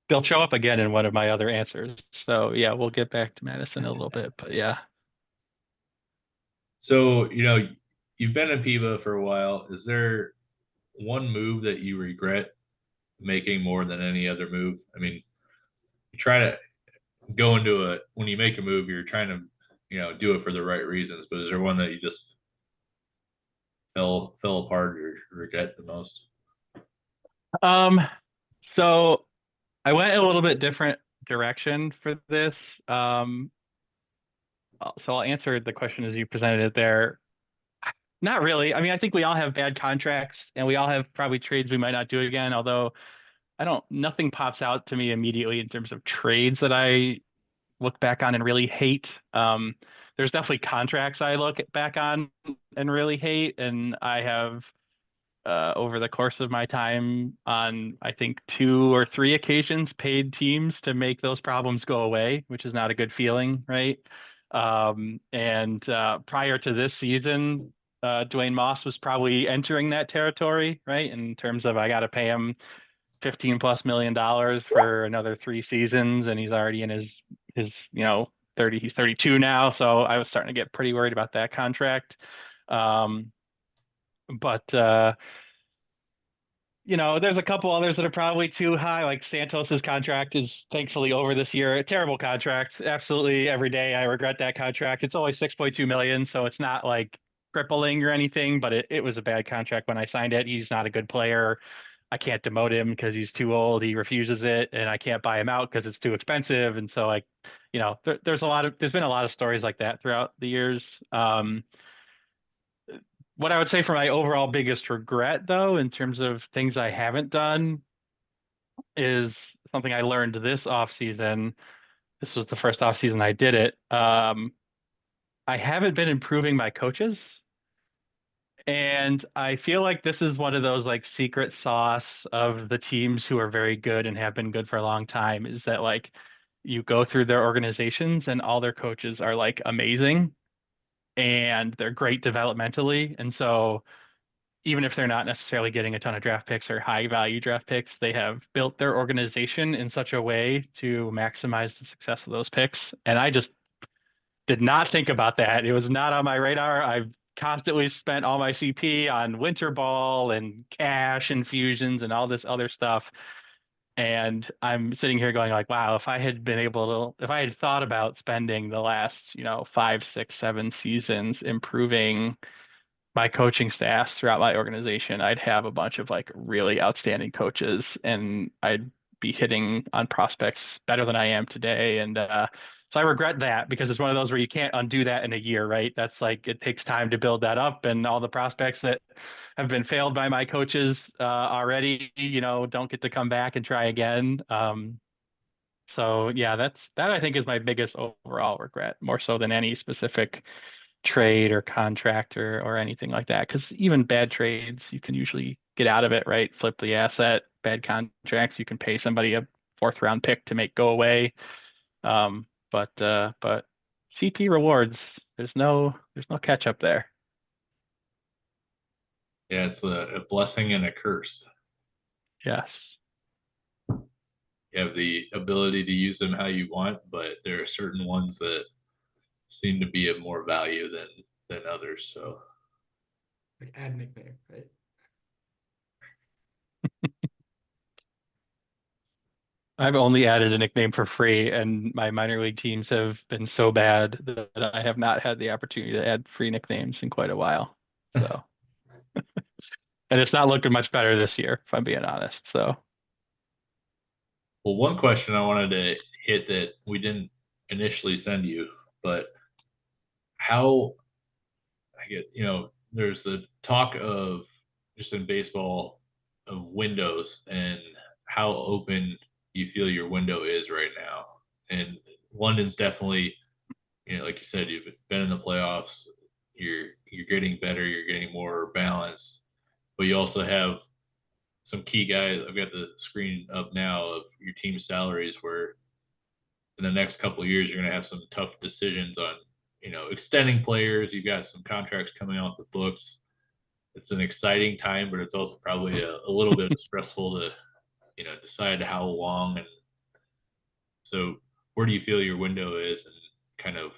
they'll show up again in one of my other answers. So yeah, we'll get back to Madison a little bit, but yeah. So you've been in PEBA for a while. Is there one move that you regret making more than any other move? I mean, you try to go into it when you make a move, you're trying to, do it for the right reasons. But is there one that you just fell apart or regret the most? Um, so I went a little bit different direction for this. So I'll answer the question as you presented it there. Not really. I mean, I think we all have bad contracts and we all have probably trades we might not do again, although nothing pops out to me immediately in terms of trades that I look back on and really hate. There's definitely contracts I look back on and really hate, and I have over the course of my time on I think 2 or 3 occasions paid teams to make those problems go away, which is not a good feeling, right? And prior to this season, Dwayne Moss was probably entering that territory, right? In terms of I got to pay him $15+ million for another 3 seasons, and he's already in his 30. He's 32 now, so I was starting to get pretty worried about that contract. But there's a couple others that are probably too high. Like Santos's contract is thankfully over this year. A terrible contract. Absolutely every day I regret that contract. It's only 6.2 million, so it's not like crippling or anything, but it was a bad contract when I signed it. He's not a good player. I can't demote him because he's too old. He refuses it, and I can't buy him out because it's too expensive. And so there's been a lot of stories like that throughout the years. What I would say for my overall biggest regret, though, in terms of things I haven't done, is something I learned this off season. This was the first off season I did it. I haven't been improving my coaches. And I feel like this is one of those like secret sauce of the teams who are very good and have been good for a long time, is that like you go through their organizations and all their coaches are like amazing and they're great developmentally. And so even if they're not necessarily getting a ton of draft picks or high value draft picks, they have built their organization in such a way to maximize the success of those picks. And I just did not think about that. It was not on my radar. I've constantly spent all my CP on winter ball and cash infusions and all this other stuff. And I'm sitting here going like, wow, if I had thought about spending the last, 5, 6, 7 seasons improving my coaching staff throughout my organization, I'd have a bunch of like really outstanding coaches and I'd be hitting on prospects better than I am today. And so I regret that because it's one of those where you can't undo that in a year, right? That's like it takes time to build that up, and all the prospects that have been failed by my coaches already, don't get to come back and try again. So yeah, that I think is my biggest overall regret, more so than any specific trade or contract or anything like that. Because even bad trades, you can usually get out of it, right? Flip the asset. Bad contracts, you can pay somebody a 4th round pick to make go away. But CP rewards, there's no catch up there. Yeah, it's a blessing and a curse. Yes. You have the ability to use them how you want, but there are certain ones that seem to be of more value than others. So Like add nickname, right? I've only added a nickname for free, and my minor league teams have been so bad that I have not had the opportunity to add free nicknames in quite a while. So, and it's not looking much better this year, if I'm being honest. So, well, one question I wanted to hit that we didn't initially send you, but how I get, there's the talk of just in baseball of windows and how open you feel your window is right now. And London's definitely, like you said, you've been in the playoffs. You're getting better. You're getting more balanced, but you also have some key guys. I've got the screen up now of your team salaries where in the next couple of years, you're going to have some tough decisions on, extending players. You've got some contracts coming off the books. It's an exciting time, but it's also probably a little bit stressful to, decide how long. And so where do you feel your window is, and kind of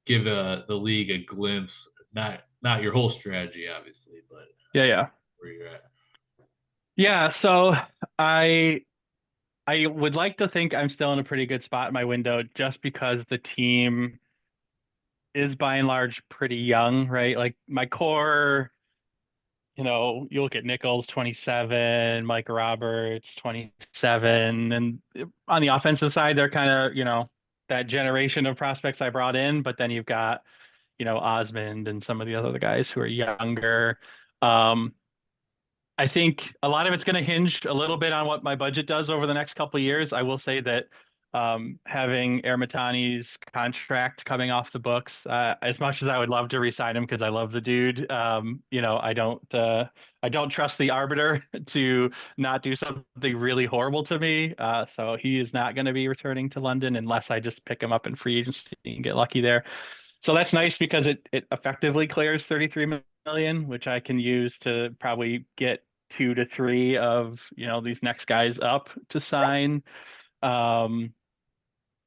give the league a glimpse not your whole strategy, obviously, but Yeah. where you're at. Yeah. So I I would like to think I'm still in a pretty good spot in my window just because the team is by and large pretty young, right? Like my core, you look at Nichols 27, Mike Roberts 27, and on the offensive side, they're kind of, that generation of prospects I brought in, but then you've got, Osmond and some of the other guys who are younger. Um, I think a lot of it's going to hinge a little bit on what my budget does over the next couple of years. I will say that having Ermitani's contract coming off the books, as much as I would love to re-sign him because I love the dude, I don't trust the arbiter to not do something really horrible to me. So he is not going to be returning to London unless I just pick him up in free agency and get lucky there. So that's nice because it effectively clears 33 million, which I can use to probably get 2 to 3 of, these next guys up to sign. Um,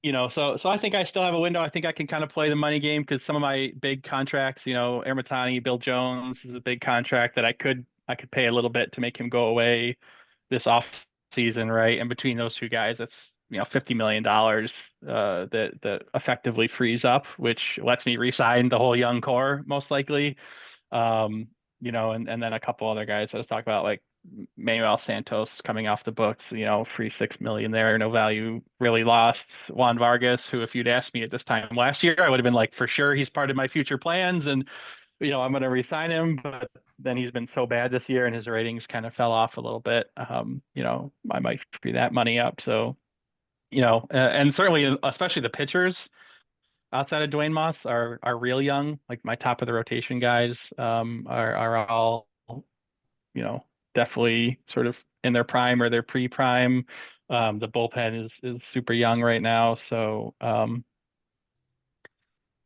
so I think I still have a window. I think I can kind of play the money game because some of my big contracts, Ermitani, Bill Jones is a big contract that I could pay a little bit to make him go away this off season, right? And between those two guys, it's $50 million that effectively frees up, which lets me re-sign the whole young core most likely. Um, and then a couple other guys I was talking about, like Manuel Santos coming off the books, free 6 million there, no value really lost. Juan Vargas, who if you'd asked me at this time last year, I would have been like, for sure he's part of my future plans, and I'm going to re-sign him, but then he's been so bad this year and his ratings kind of fell off a little bit. I might free that money up. So, and certainly, especially the pitchers outside of Dwayne Moss are real young. Like my top of the rotation guys, are all, definitely sort of in their prime or their pre-prime. The bullpen is super young right now. So,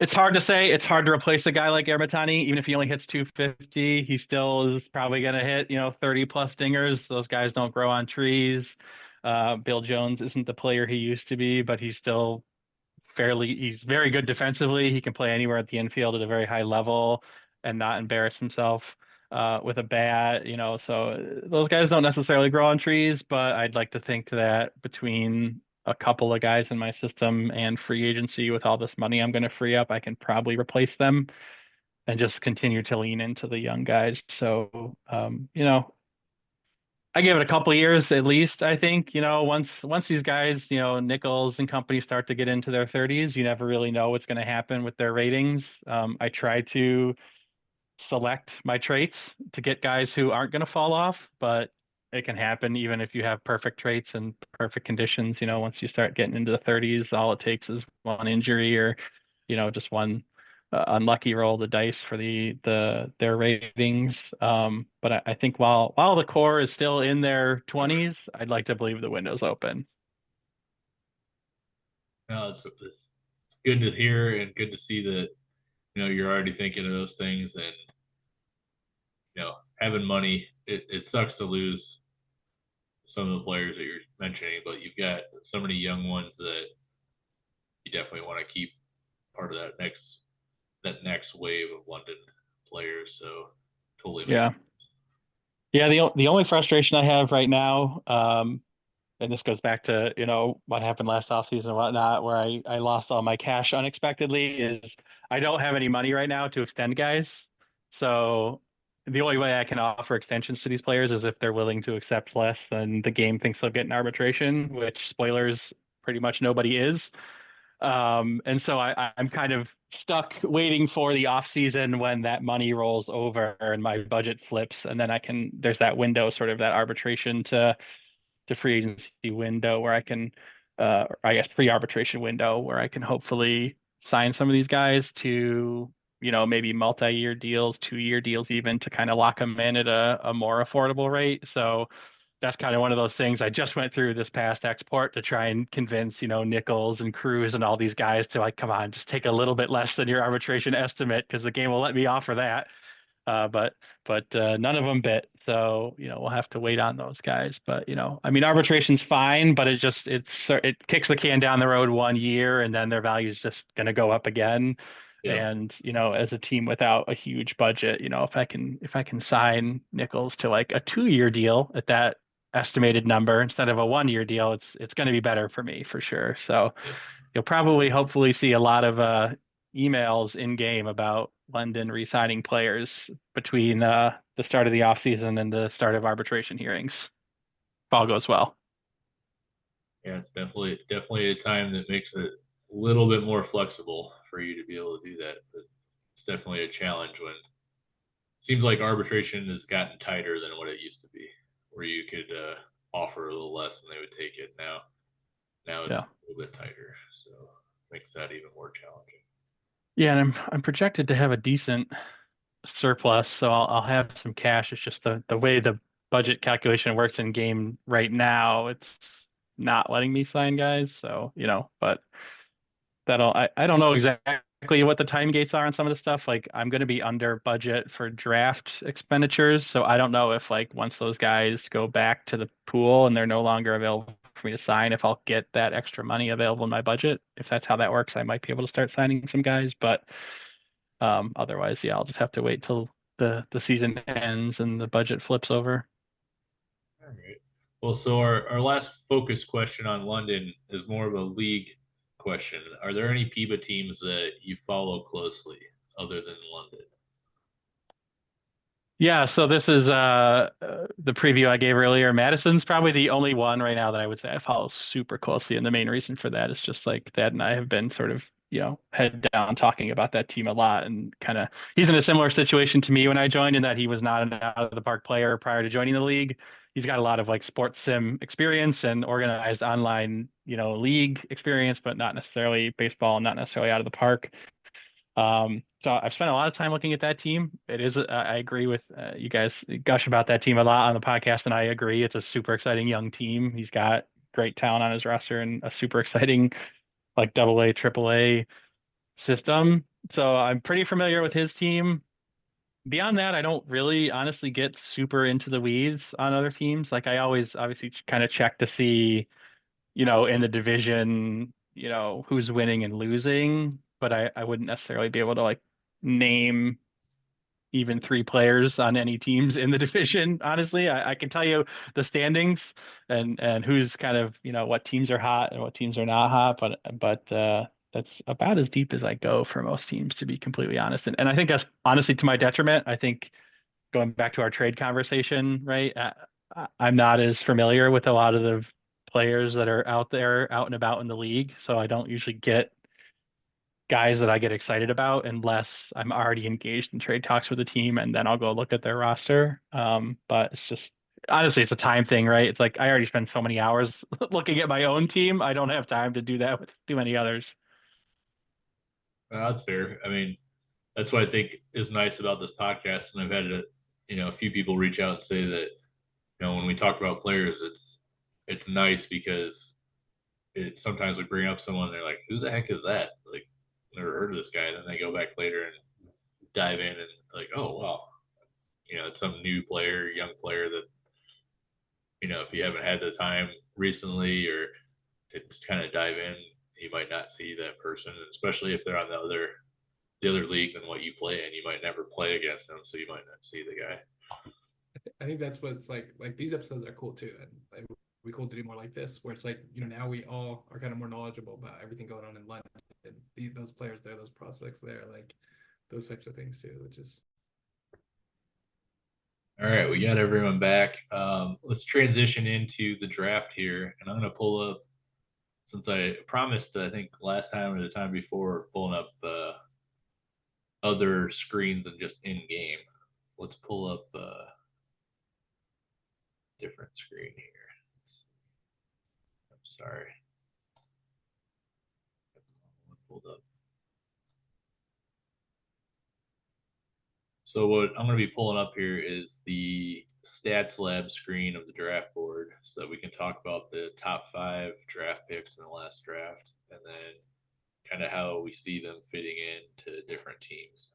it's hard to say. It's hard to replace a guy like Ermitani. Even if he only hits 250, he still is probably going to hit, 30 plus dingers. Those guys don't grow on trees. Bill Jones isn't the player he used to be, but he's very good defensively. He can play anywhere at the infield at a very high level and not embarrass himself with a bat, so those guys don't necessarily grow on trees, but I'd like to think that between a couple of guys in my system and free agency with all this money I'm going to free up, I can probably replace them and just continue to lean into the young guys. So, I give it a couple of years at least, I think. Once these guys, Nichols and company start to get into their 30s, you never really know what's going to happen with their ratings. I try to select my traits to get guys who aren't going to fall off, but it can happen even if you have perfect traits and perfect conditions. Once you start getting into the 30s, all it takes is one injury or, just one unlucky roll of the dice for their ratings. But I think while the core is still in their 20s, I'd like to believe the window's open. No, it's good to hear and good to see that you're already thinking of those things, and having money. It sucks to lose some of the players that you're mentioning, but you've got so many young ones that you definitely want to keep part of that next wave of London players. So totally makes Yeah. sense. Yeah, the only frustration I have right now, and this goes back to, what happened last offseason and whatnot, where I lost all my cash unexpectedly, is I don't have any money right now to extend guys. So the only way I can offer extensions to these players is if they're willing to accept less than the game thinks they'll get in arbitration, which spoilers, pretty much nobody is. And so I'm kind of stuck waiting for the off season when that money rolls over and my budget flips, and then there's that window, sort of that arbitration to free agency window where I can, I guess pre-arbitration window where I can hopefully sign some of these guys to, maybe multi-year deals, 2-year deals even, to kind of lock them in at a more affordable rate. So that's kind of one of those things I just went through this past export to try and convince, Nichols and Cruz and all these guys to, like, come on, just take a little bit less than your arbitration estimate because the game will let me offer that. But none of them bit. So, we'll have to wait on those guys. But, I mean, arbitration's fine, but it kicks the can down the road 1 year and then their value is just going to go up again. Yeah. And, as a team without a huge budget, if I can sign Nichols to like a 2-year deal at that estimated number instead of a 1-year deal, it's going to be better for me for sure. So Yeah. you'll probably hopefully see a lot of emails in game about London re-signing players between the start of the offseason and the start of arbitration hearings, if all goes well. Yeah, it's definitely a time that makes it a little bit more flexible for you to be able to do that. But it's definitely a challenge when it seems like arbitration has gotten tighter than what it used to be, where you could offer a little less and they would take it. Now it's Yeah. a little bit tighter, so makes that even more challenging. Yeah, and I'm projected to have a decent surplus, so I'll have some cash. It's just the way the budget calculation works in game right now, it's not letting me sign guys. So, but I don't know exactly what the time gates are on some of the stuff. Like I'm going to be under budget for draft expenditures, so I don't know if like once those guys go back to the pool and they're no longer available for me to sign, if I'll get that extra money available in my budget. If that's how that works, I might be able to start signing some guys, but otherwise, yeah, I'll just have to wait till the season ends and the budget flips over. All right. Well, so our last focus question on London is more of a league question. Are there any PEBA teams that you follow closely other than London? Yeah, so this is the preview I gave earlier. Madison's probably the only one right now that I would say I follow super closely, and the main reason for that is just like Thad and I have been sort of, head down talking about that team a lot, and kind of he's in a similar situation to me when I joined in that he was not an out of the park player prior to joining the league. He's got a lot of like sports sim experience and organized online, league experience, but not necessarily baseball, not necessarily out of the park. So I've spent a lot of time looking at that team. It is, I agree with you guys gush about that team a lot on the podcast, and I agree. It's a super exciting young team. He's got great talent on his roster and a super exciting like double A, triple A system. So I'm pretty familiar with his team. Beyond that, I don't really honestly get super into the weeds on other teams. Like I always obviously kind of check to see, in the division, who's winning and losing, but I wouldn't necessarily be able to like name even 3 players on any teams in the division. Honestly, I can tell you the standings and who's kind of, what teams are hot and what teams are not hot, but that's about as deep as I go for most teams, to be completely honest. And I think that's honestly to my detriment. I think going back to our trade conversation, right? I'm not as familiar with a lot of the players that are out there, out and about in the league. So I don't usually get guys that I get excited about unless I'm already engaged in trade talks with the team, and then I'll go look at their roster. But it's just honestly, it's a time thing, right? It's like I already spend so many hours looking at my own team. I don't have time to do that with too many others. That's fair. I mean, that's what I think is nice about this podcast. And I've had a few people reach out and say that, when we talk about players, it's nice because it sometimes we bring up someone and they're like, who the heck is that? Like, never heard of this guy. And then they go back later and dive in and like, oh wow, it's some new player, young player that, if you haven't had the time recently or to just kind of dive in, you might not see that person, especially if they're on the other league than what you play in. You might never play against them, so you might not see the guy. I think that's what it's like. Like these episodes are cool too, and like we cool to do more like this, where it's like now we all are kind of more knowledgeable about everything going on in London, and those players there, those prospects there, like those types of things too, which is All right, we got everyone back. Let's transition into the draft here, and I'm going to pull up, since I promised, I think last time or the time before, pulling up other screens than just in game. Let's pull up a different screen here. I'm sorry. Pulled up. So what I'm going to be pulling up here is the stats lab screen of the draft board, so that we can talk about the top 5 draft picks in the last draft, and then kind of how we see them fitting into different teams.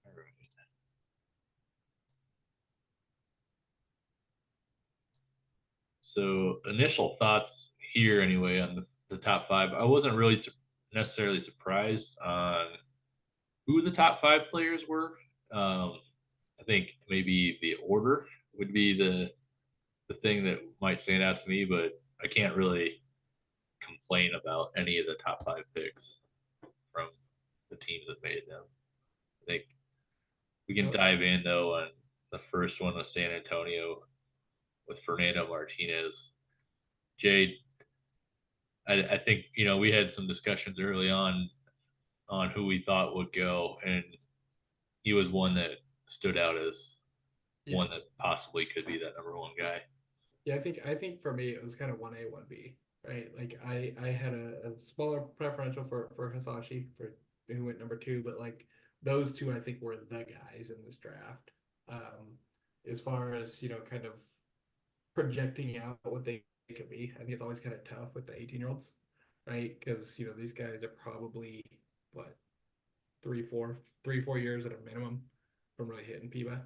All right. So initial thoughts here anyway on the top five. I wasn't really necessarily surprised on who the top five players were. I think maybe the order would be the thing that might stand out to me, but I can't really complain about any of the top five picks from the teams that made them. I think we can dive in though on the first one with San Antonio with Fernando Martinez. Jade, I think we had some discussions early on who we thought would go, and he was one that stood out as one that possibly could be that number one guy. Yeah, I think for me it was kind of 1A, 1B, right? Like I had a smaller preferential for Hisashi for who went number two, but like those two I think were the guys in this draft. As far as kind of projecting out what they could be, I think it's always kind of tough with the 18-year-olds, right? Because these guys are probably what 3, 4 years at a minimum from really hitting PEBA.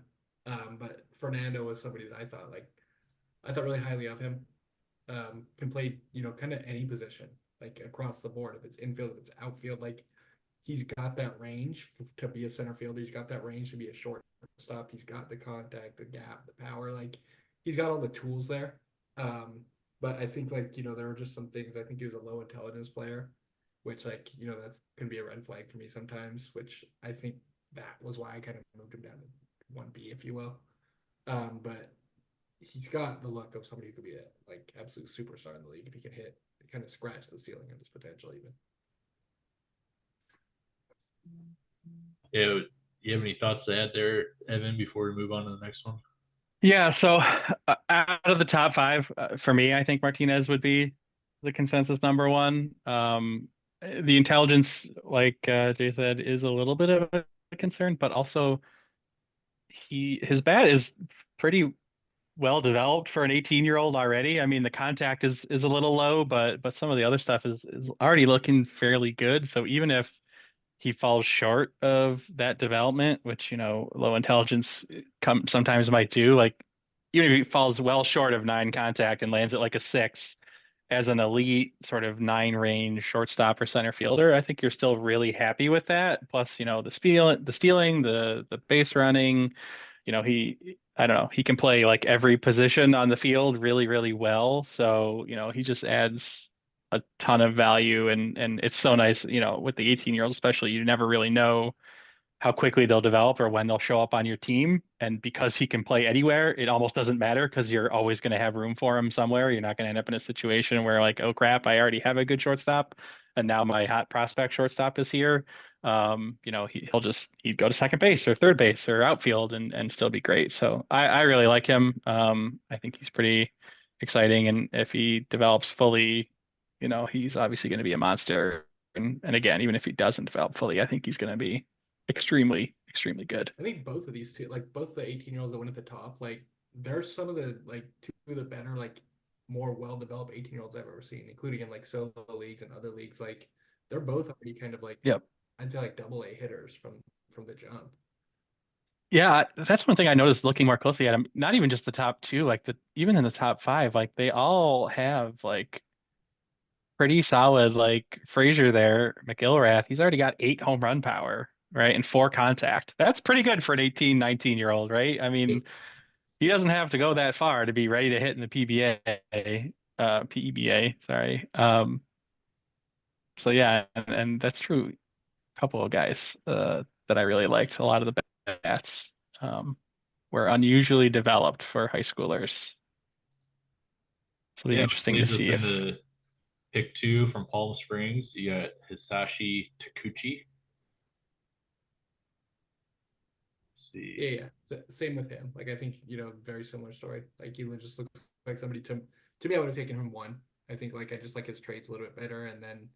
But Fernando was somebody that I thought really highly of him. Can play, kind of any position, like across the board. If it's infield, if it's outfield, like he's got that range to be a center fielder. He's got that range to be a shortstop. He's got the contact, the gap, the power. Like he's got all the tools there. But I think there were just some things. I think he was a low intelligence player, which that's can be a red flag for me sometimes. Which I think that was why I kind of moved him down to 1B, if you will. But he's got the look of somebody who could be a absolute superstar in the league if he can hit, kind of scratch the ceiling of his potential even. Yeah, you have any thoughts to add there, Evan, before we move on to the next one? Yeah, so out of the top five, for me, I think Martinez would be the consensus number one. The intelligence, like Jay said, is a little bit of a concern, but also his bat is pretty well developed for an 18-year-old already. I mean, the contact is a little low, but some of the other stuff is already looking fairly good. So even if he falls short of that development, which low intelligence sometimes might do, like even if he falls well short of 9 contact and lands at like a 6 as an elite sort of 9 range shortstop or center fielder, I think you're still really happy with that. Plus, the stealing, the base running, I don't know, he can play like every position on the field really, really well. So, he just adds a ton of value, and it's so nice, with the 18-year-old especially, you never really know how quickly they'll develop or when they'll show up on your team. And because he can play anywhere, it almost doesn't matter because you're always going to have room for him somewhere. You're not going to end up in a situation where like, oh crap, I already have a good shortstop, and now my hot prospect shortstop is here. He'd go to second base or third base or outfield and still be great. So I really like him. I think he's pretty exciting, and if he develops fully, he's obviously going to be a monster. And again, even if he doesn't develop fully, I think he's going to be extremely, extremely good. I think both of these two, like both the 18-year-olds that went at the top, like they're some of the two of the better, more well-developed 18-year-olds I've ever seen, including in solo leagues and other leagues. Like they're both already kind of Yep. I'd say AA hitters from the jump. Yeah, that's one thing I noticed looking more closely at him. Not even just the top two, even in the top five, like they all have pretty solid. Like Frazier there, McIlrath, he's already got 8 home run power, right? And 4 contact. That's pretty good for an 18, 19-year-old, right? I mean, he doesn't have to go that far to be ready to hit in the PEBA, sorry. So yeah, and that's true. A couple of guys that I really liked. A lot of the bats were unusually developed for high schoolers. So it'll be interesting to Leads us see if. into pick 2 from Palm Springs. You got Hisashi Takuchi. Let's see. Yeah. Same with him. I think very similar story. Like he just looks like somebody to me. I would have taken him 1. I think I just like his traits a little bit better, and then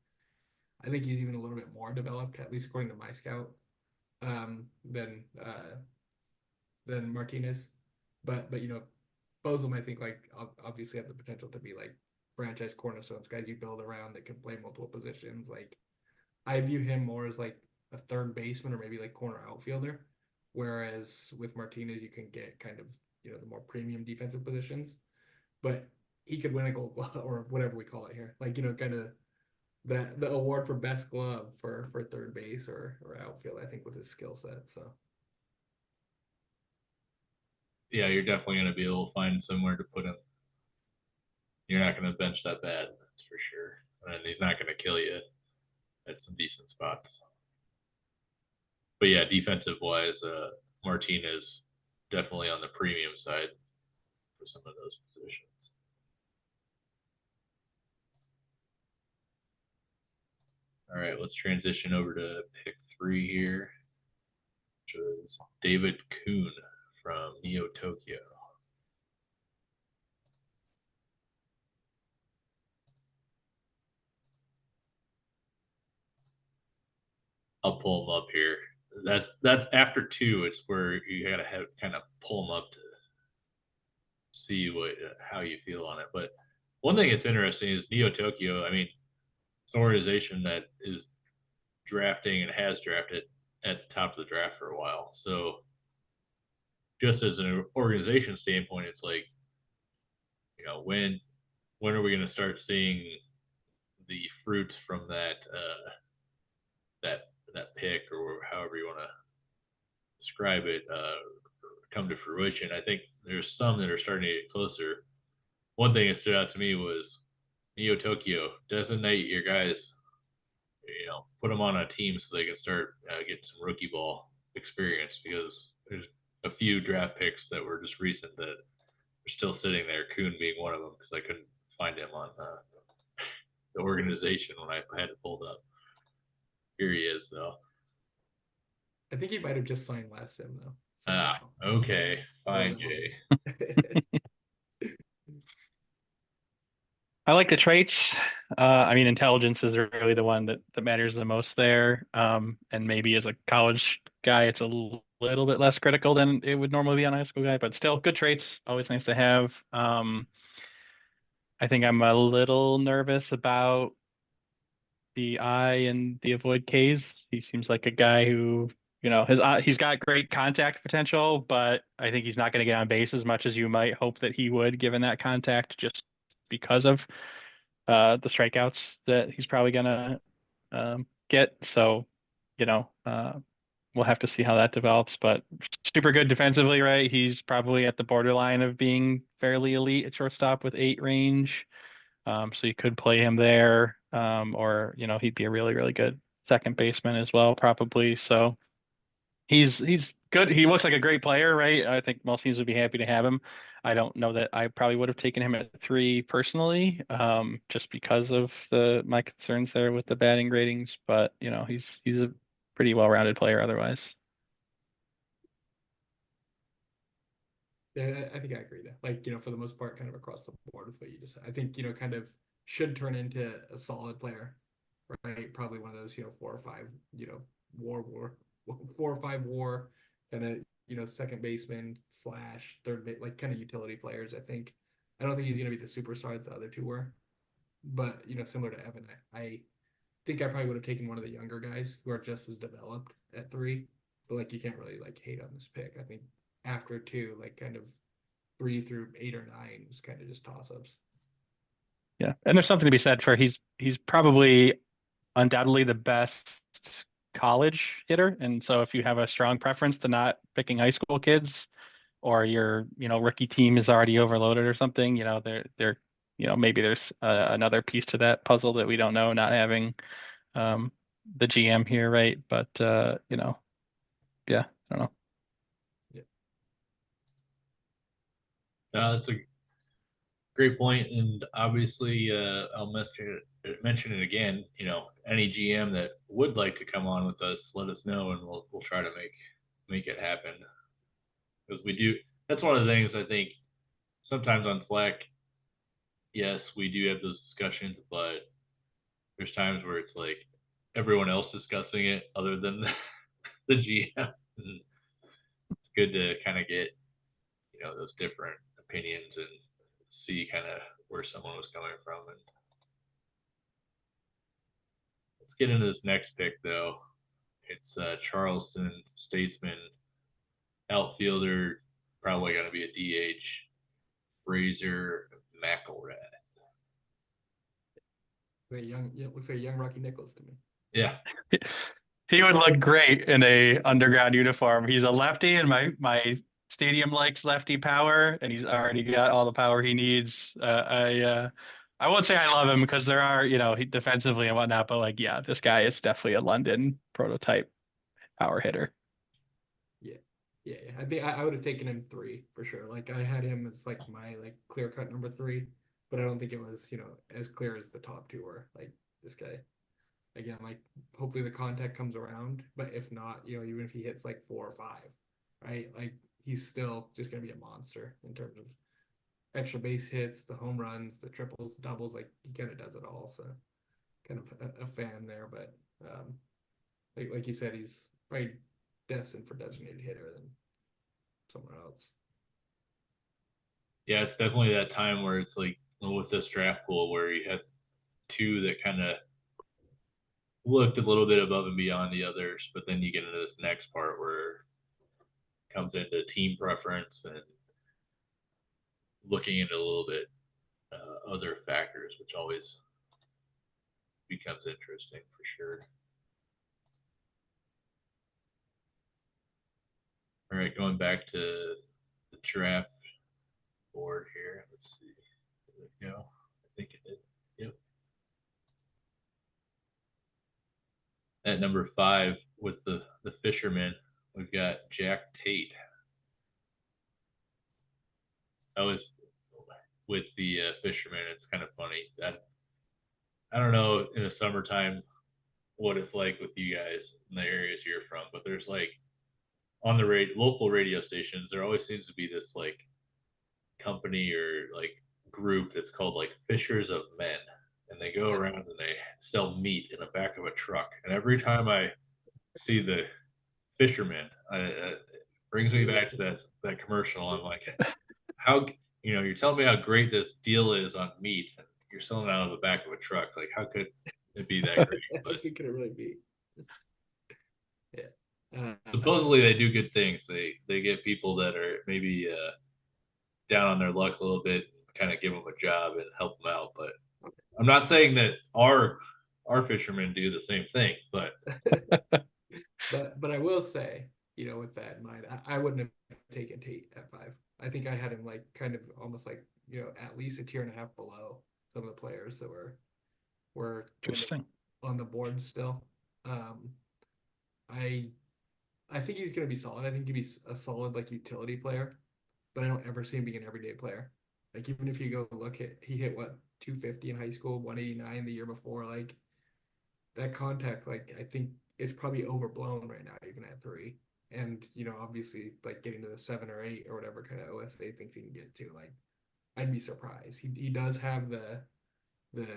I think he's even a little bit more developed, at least according to my scout, than Martinez. But both of them I think obviously have the potential to be franchise cornerstones, guys you build around that can play multiple positions. I view him more as a third baseman or maybe corner outfielder, whereas with Martinez you can get kind of the more premium defensive positions. But he could win a Gold Glove or whatever we call it here. Like, kind of the award for best glove for third base or outfield, I think, with his skill set. So Yeah, you're definitely going to be able to find somewhere to put him. You're not going to bench that bad, that's for sure. And he's not going to kill you at some decent spots. But yeah, defensive wise, Martinez definitely on the premium side for some of those positions. All right, let's transition over to pick 3 here, which is David Kuhn from Neo Tokyo. I'll pull him up here. That's after 2. It's where you gotta have kind of pull him up to see how you feel on it. But one thing that's interesting is Neo Tokyo. I mean, it's an organization that is drafting and has drafted at the top of the draft for a while. So just as an organization standpoint, it's like, when are we going to start seeing the fruits from that pick, or however you want to describe it, come to fruition? I think there's some that are starting to get closer. One thing that stood out to me was Neo Tokyo, designate your guys, put them on a team so they can start getting some rookie ball experience, because there's a few draft picks that were just recent that are still sitting there, Kuhn being one of them, because I couldn't find him on the organization when I had it pulled up. Here he is, though. I think he might have just signed last sim though. Okay, fine, Jay. I like the traits. I mean, intelligence is really the one that matters the most there. And maybe as a college guy, it's a little bit less critical than it would normally be on a high school guy, but still good traits. Always nice to have. I think I'm a little nervous about the I and the avoid Ks. He seems like a guy who, he's got great contact potential, but I think he's not going to get on base as much as you might hope that he would, given that contact, just because of the strikeouts that he's probably gonna get. So, we'll have to see how that develops. But super good defensively, right? He's probably at the borderline of being fairly elite at shortstop with 8 range. So you could play him there, or he'd be a really, really good second baseman as well, probably. So he's good. He looks like a great player, right? I think most teams would be happy to have him. I don't know that I probably would have taken him at 3 personally, just because of my concerns there with the batting ratings. But he's a pretty well-rounded player otherwise. Yeah, I think I agree there. Like, for the most part, kind of across the board with what you just said. I think, kind of should turn into a solid player, right? Probably one of those, 4 or 5, war, 4 or 5 war kind of, second baseman / third base, like kind of utility players. I don't think he's going to be the superstar that the other 2 were, but, similar to Evan, I think I probably would have taken one of the younger guys who are just as developed at 3, but like, you can't really like hate on this pick. I think after 2, like kind of 3 through 8 or 9 was kind of just toss-ups. Yeah, and there's something to be said for he's probably undoubtedly the best college hitter, and so if you have a strong preference to not picking high school kids, or your rookie team is already overloaded or something, maybe there's another piece to that puzzle that we don't know, not having the GM here, right? But yeah, I don't know. Yeah. That's a great point, and obviously, I'll mention it again. Any GM that would like to come on with us, let us know, and we'll try to make it happen. Because we do. That's one of the things I think. Sometimes on Slack, yes, we do have those discussions, but there's times where it's like everyone else discussing it other than the GM. It's good to kind of get those different opinions and see kind of where someone was coming from. And let's get into this next pick, though. It's Charleston Statesman, outfielder, probably going to be a DH. Fraser McElrath. Looks like a young Rocky Nichols to me. Yeah. He would look great in a underground uniform. He's a lefty, and my stadium likes lefty power, and he's already got all the power he needs. I won't say I love him because there are, he defensively and whatnot, but like, yeah, this guy is definitely a London prototype power hitter. Yeah. I think I would have taken him 3 for sure. Like I had him as like my like clear cut number 3, but I don't think it was, as clear as the top 2 were. Like this guy. Again, like hopefully the contact comes around, but if not, even if he hits like 4 or 5, right? Like he's still just gonna be a monster in terms of extra base hits, the home runs, the triples, the doubles. Like he kind of does it all. So kind of a fan there, but like you said, he's probably destined for designated hitter than somewhere else. Yeah, it's definitely that time where it's like with this draft pool where you have 2 that kind of looked a little bit above and beyond the others, but then you get into this next part where it comes into team preference and looking into a little bit other factors, which always becomes interesting for sure. All right, going back to the draft board here. Let's see. There we go. I think it did. Yep. At number 5 with the fisherman, we've got Jack Tate. I was with the fisherman. It's kind of funny that I don't know in the summertime what it's like with you guys in the areas you're from, but there's like on the local radio stations, there always seems to be this like company or like group that's called like Fishers of Men, and they go around and they sell meat in the back of a truck. And every time I see the fisherman, it brings me back to that commercial. I'm like, how you're telling me how great this deal is on meat, and you're selling it out of the back of a truck. Like, how could it be that great? How But could it really be? Yeah. supposedly they do good things. They get people that are maybe down on their luck a little bit, kind of give them a job and help them out. But I'm not saying that our fishermen do the same thing, but but I will say, with that in mind, I wouldn't have taken Tate at 5. I think I had him like kind of almost like, at least a tier and a half below some of the players that were Interesting. on the board still. I think he's going to be solid. I think he'd be a solid like utility player, but I don't ever see him being an everyday player. Like even if you go look at, he hit what 250 in high school, 189 the year before. Like that contact, like I think it's probably overblown right now, even at 3. And obviously, like getting to the 7 or 8 or whatever kind of OSA thinks he can get to, like I'd be surprised. He does have the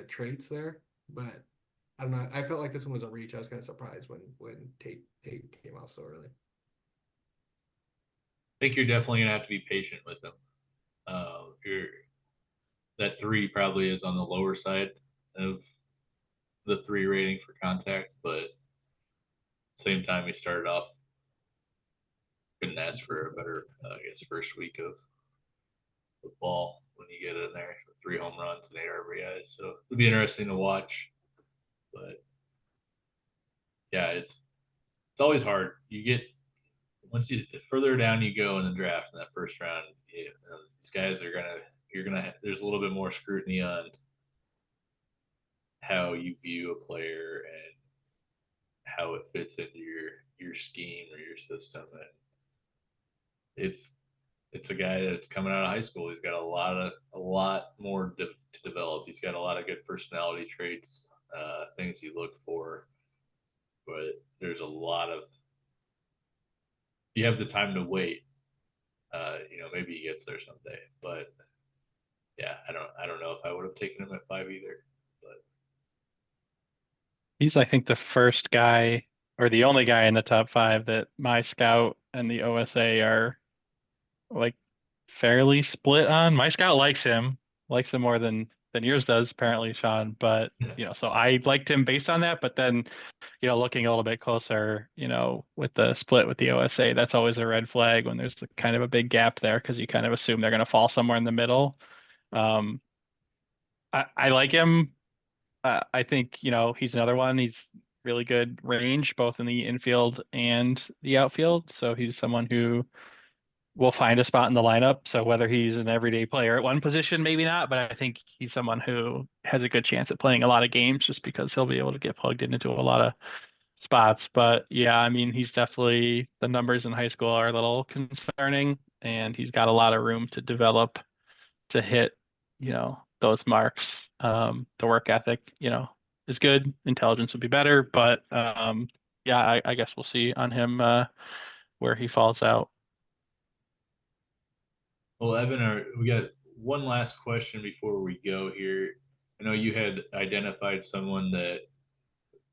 traits there, but I don't know. I felt like this one was a reach. I was kind of surprised when Tate came off so early. I think you're definitely gonna have to be patient with them. That 3 probably is on the lower side of the 3 rating for contact, but same time he started off, couldn't ask for a better I guess first week of football when you get in there with 3 home runs and 8 RBIs. So it'll be interesting to watch. But yeah, it's always hard. You get once you further down you go in the draft in that first round, these guys are there's a little bit more scrutiny on how you view a player and how it fits into your scheme or your system. And it's a guy that's coming out of high school. He's got a lot more to develop. He's got a lot of good personality traits, things you look for, but there's a lot of, you have the time to wait. Maybe he gets there someday, but yeah, I don't know if I would have taken him at 5 either. But He's, I think, the first guy or the only guy in the top 5 that my scout and the OSA are like fairly split on. My scout likes him more than yours does, apparently, Sean. But so I liked him based on that. But then, looking a little bit closer, with the split with the OSA, that's always a red flag when there's kind of a big gap there because you kind of assume they're going to fall somewhere in the middle. I like him. I think, he's another one. He's really good range, both in the infield and the outfield. So he's someone who will find a spot in the lineup. So whether he's an everyday player at one position, maybe not, but I think he's someone who has a good chance at playing a lot of games just because he'll be able to get plugged into a lot of spots. But yeah, I mean, he's definitely the numbers in high school are a little concerning, and he's got a lot of room to develop to hit, those marks. The work ethic, is good. Intelligence would be better, but yeah, I guess we'll see on him where he falls out. Well, Evan, we got one last question before we go here. I know you had identified someone that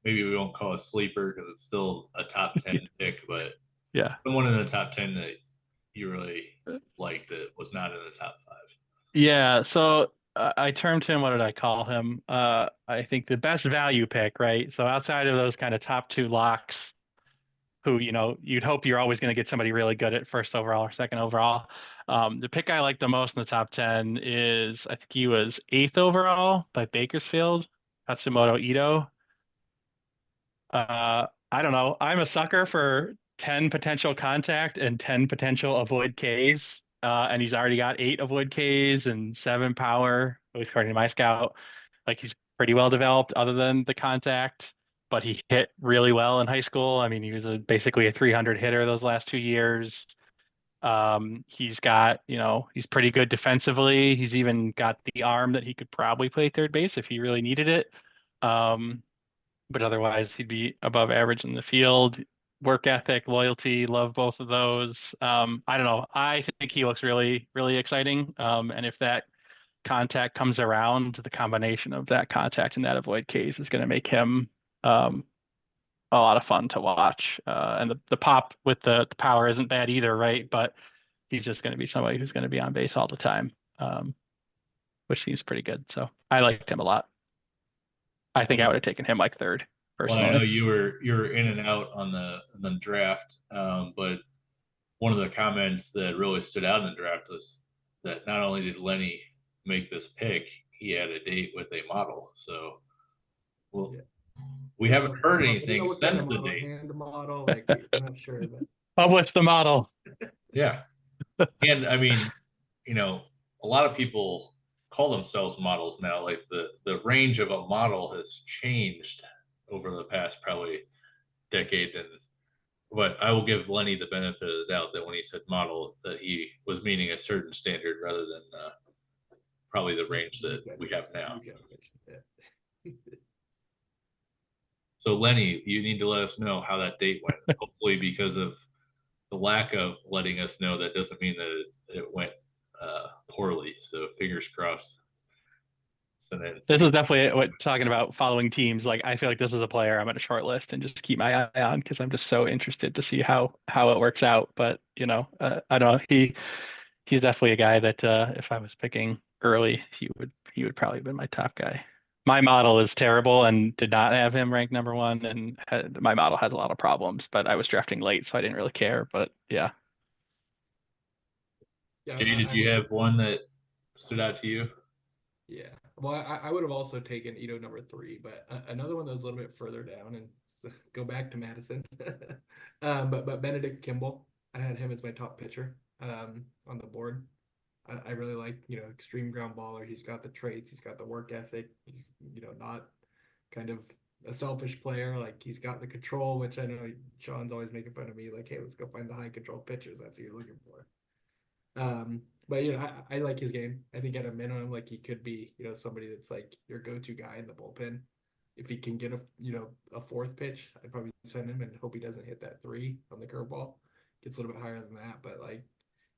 maybe we won't call a sleeper because it's still a top 10 pick, but Yeah. someone in the top 10 that you really liked that was not in the top five. Yeah, so I termed him, what did I call him? I think the best value pick, right? So outside of those kind of top two locks, who, you'd hope you're always going to get somebody really good at first overall or second overall. The pick I like the most in the top 10 is, I think he was eighth overall by Bakersfield, Katsumoto Ito. I don't know. I'm a sucker for 10 potential contact and 10 potential avoid Ks. And he's already got 8 avoid Ks and 7 power, at least according to my scout. Like he's pretty well developed other than the contact, but he hit really well in high school. I mean, he was basically a 300 hitter those last 2 years. He's got, he's pretty good defensively. He's even got the arm that he could probably play third base if he really needed it. Um, but otherwise he'd be above average in the field. Work ethic, loyalty, love both of those. I don't know. I think he looks really, really exciting. And if that contact comes around, the combination of that contact and that avoid case is going to make him a lot of fun to watch. And the pop with the power isn't bad either, right? But he's just going to be somebody who's going to be on base all the time, which seems pretty good. So I liked him a lot. I think I would have taken him like third Well, I know personally. you were in and out on the draft, but one of the comments that really stood out in the draft was that not only did Lenny make this pick, he had a date with a model. So, well, Yeah. we I haven't heard don't know anything what kind since of the model, date. hand model, like we're not sure, but Publish the model. Yeah, and I mean, a lot of people call themselves models now. Like the range of a model has changed over the past probably decade, and but I will give Lenny the benefit of the doubt that when he said model, that he was meaning a certain standard rather than probably the yeah, range that new we have generation, now. new generation. Yeah. So Lenny, you need to let us know how that date went. Hopefully, because of the lack of letting us know, that doesn't mean that it went poorly. So fingers crossed. So then, This is definitely what talking about following teams. Like I feel like this is a player I'm going to shortlist and just keep my eye on because I'm just so interested to see how it works out. But I don't know. He's definitely a guy that if I was picking early, he would probably have been my top guy. My model is terrible and did not have him ranked number one, and my model has a lot of problems. But I was drafting late, so I didn't really care. But yeah, Yeah, Jay, did I'm you with have you. one that stood out to you? Yeah. Well, I would have also taken Ito number three, but another one that was a little bit further down and go back to Madison. But Benedict Kimball, I had him as my top pitcher on the board. I really like, extreme ground baller. He's got the traits, he's got the work ethic. He's, not kind of a selfish player. Like he's got the control, which I know Sean's always making fun of me. Like, hey, let's go find the high control pitchers. That's what you're looking for. But I like his game. I think at a minimum, like he could be, somebody that's like your go-to guy in the bullpen. If he can get a fourth pitch, I'd probably send him and hope he doesn't hit that three on the curveball. Gets a little bit higher than that, but like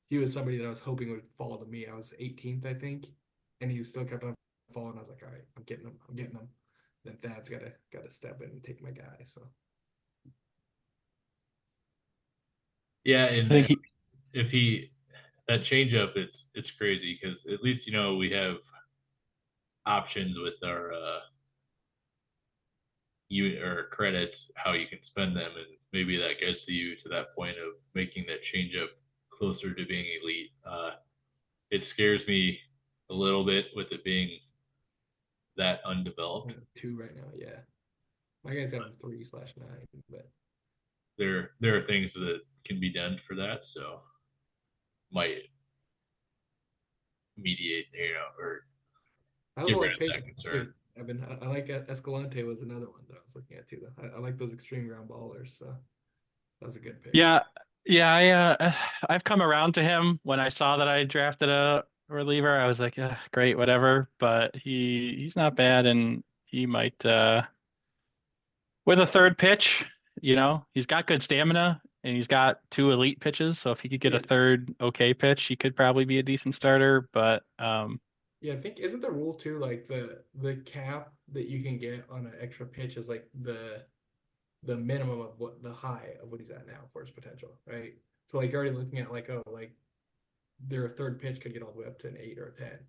he was somebody that I was hoping would fall to me. I was 18th, I think, and he still kept on falling. I was like, all right, I'm getting him. I'm getting him. Then Thad's gotta step in and take my guy. So Yeah, I and think he. if he that changeup, it's crazy because at least we have options with our you or credits how you can spend them, and maybe that gets you to that point of making that changeup closer to being elite. It scares me a little bit with it being that undeveloped. 2 right now, yeah. My guys have 3/9, but There are things that can be done for that, so might mediate, or I get also rid like of that Peyton concern. too. I like Escalante was another one that I was looking at too. I like those extreme ground ballers, so that was a good pick. Yeah, yeah, I've come around to him when I saw that I drafted a reliever. I was like, great, whatever. But he's not bad, and he might with a third pitch, he's got good stamina and he's got 2 elite pitches. So if he could get a Yeah. third okay pitch, he could probably be a decent starter. But Yeah, I think isn't the rule too like the cap that you can get on an extra pitch is like the minimum of what the high of what he's at now for his potential, right? So like you're already looking at like, oh, like their third pitch could get all the way up to an 8 or a 10,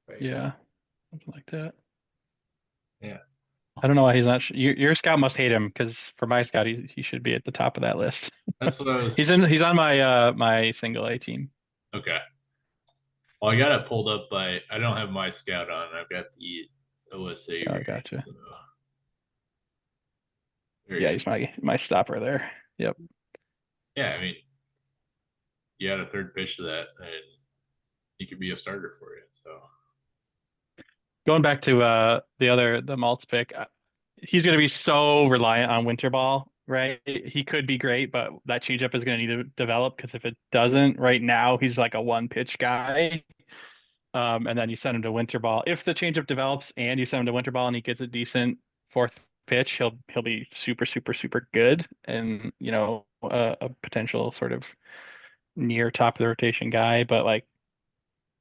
right? yeah, something like that. Yeah. I don't know why he's not. Your scout must hate him because for my scout, he should be at the top of that list. That's what I was. He's on my single A team. Okay. Well, I got it pulled up by. I don't have my scout on. I've got the OSA. Oh, reading, gotcha. so there Yeah, you he's go. my stopper there. Yep. Yeah, I mean, you add a third pitch to that, and he could be a starter for you. So Going back to the Maltz pick, he's going to be so reliant on winter ball, right? He could be great, but that changeup is going to need to develop because if it doesn't, right now he's like a one pitch guy. And then you send him to winter ball. If the changeup develops and you send him to winter ball and he gets a decent fourth pitch, he'll be super super super good, and a potential sort of near top of the rotation guy. But like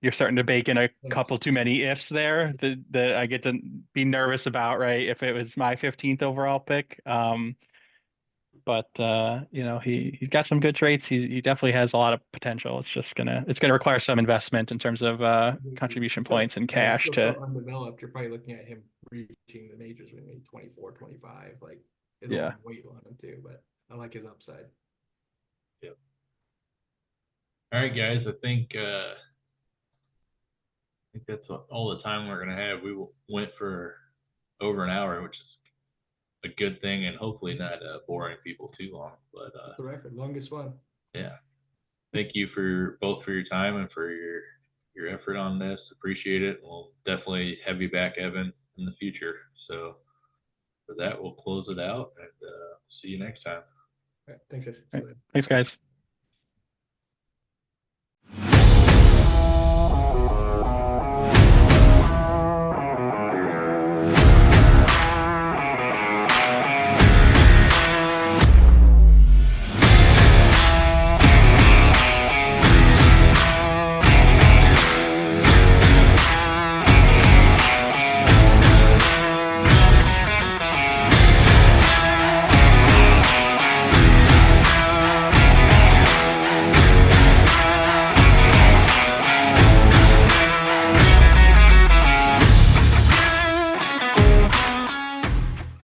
you're starting to bake in a couple too many ifs there that I get to be nervous about, right? If it was my 15th overall pick. But he's got some good traits. He definitely has a lot of potential. It's gonna require some investment in terms of contribution Still, points and yeah, he's cash still to so undeveloped. You're probably looking at him reaching the majors when maybe 24, 25. Like there's a yeah. long weight on him too, but I like his upside. yep. All right, guys. I think that's all the time we're gonna have. We went for over an hour, which is a good thing, and hopefully not boring people too long. But That's the record, longest one. yeah, thank you for your time and for your effort on this. Appreciate it. We'll definitely have you back, Evan, in the future. So for that, we'll close it out and see you next time. All right, thanks. Thanks, guys.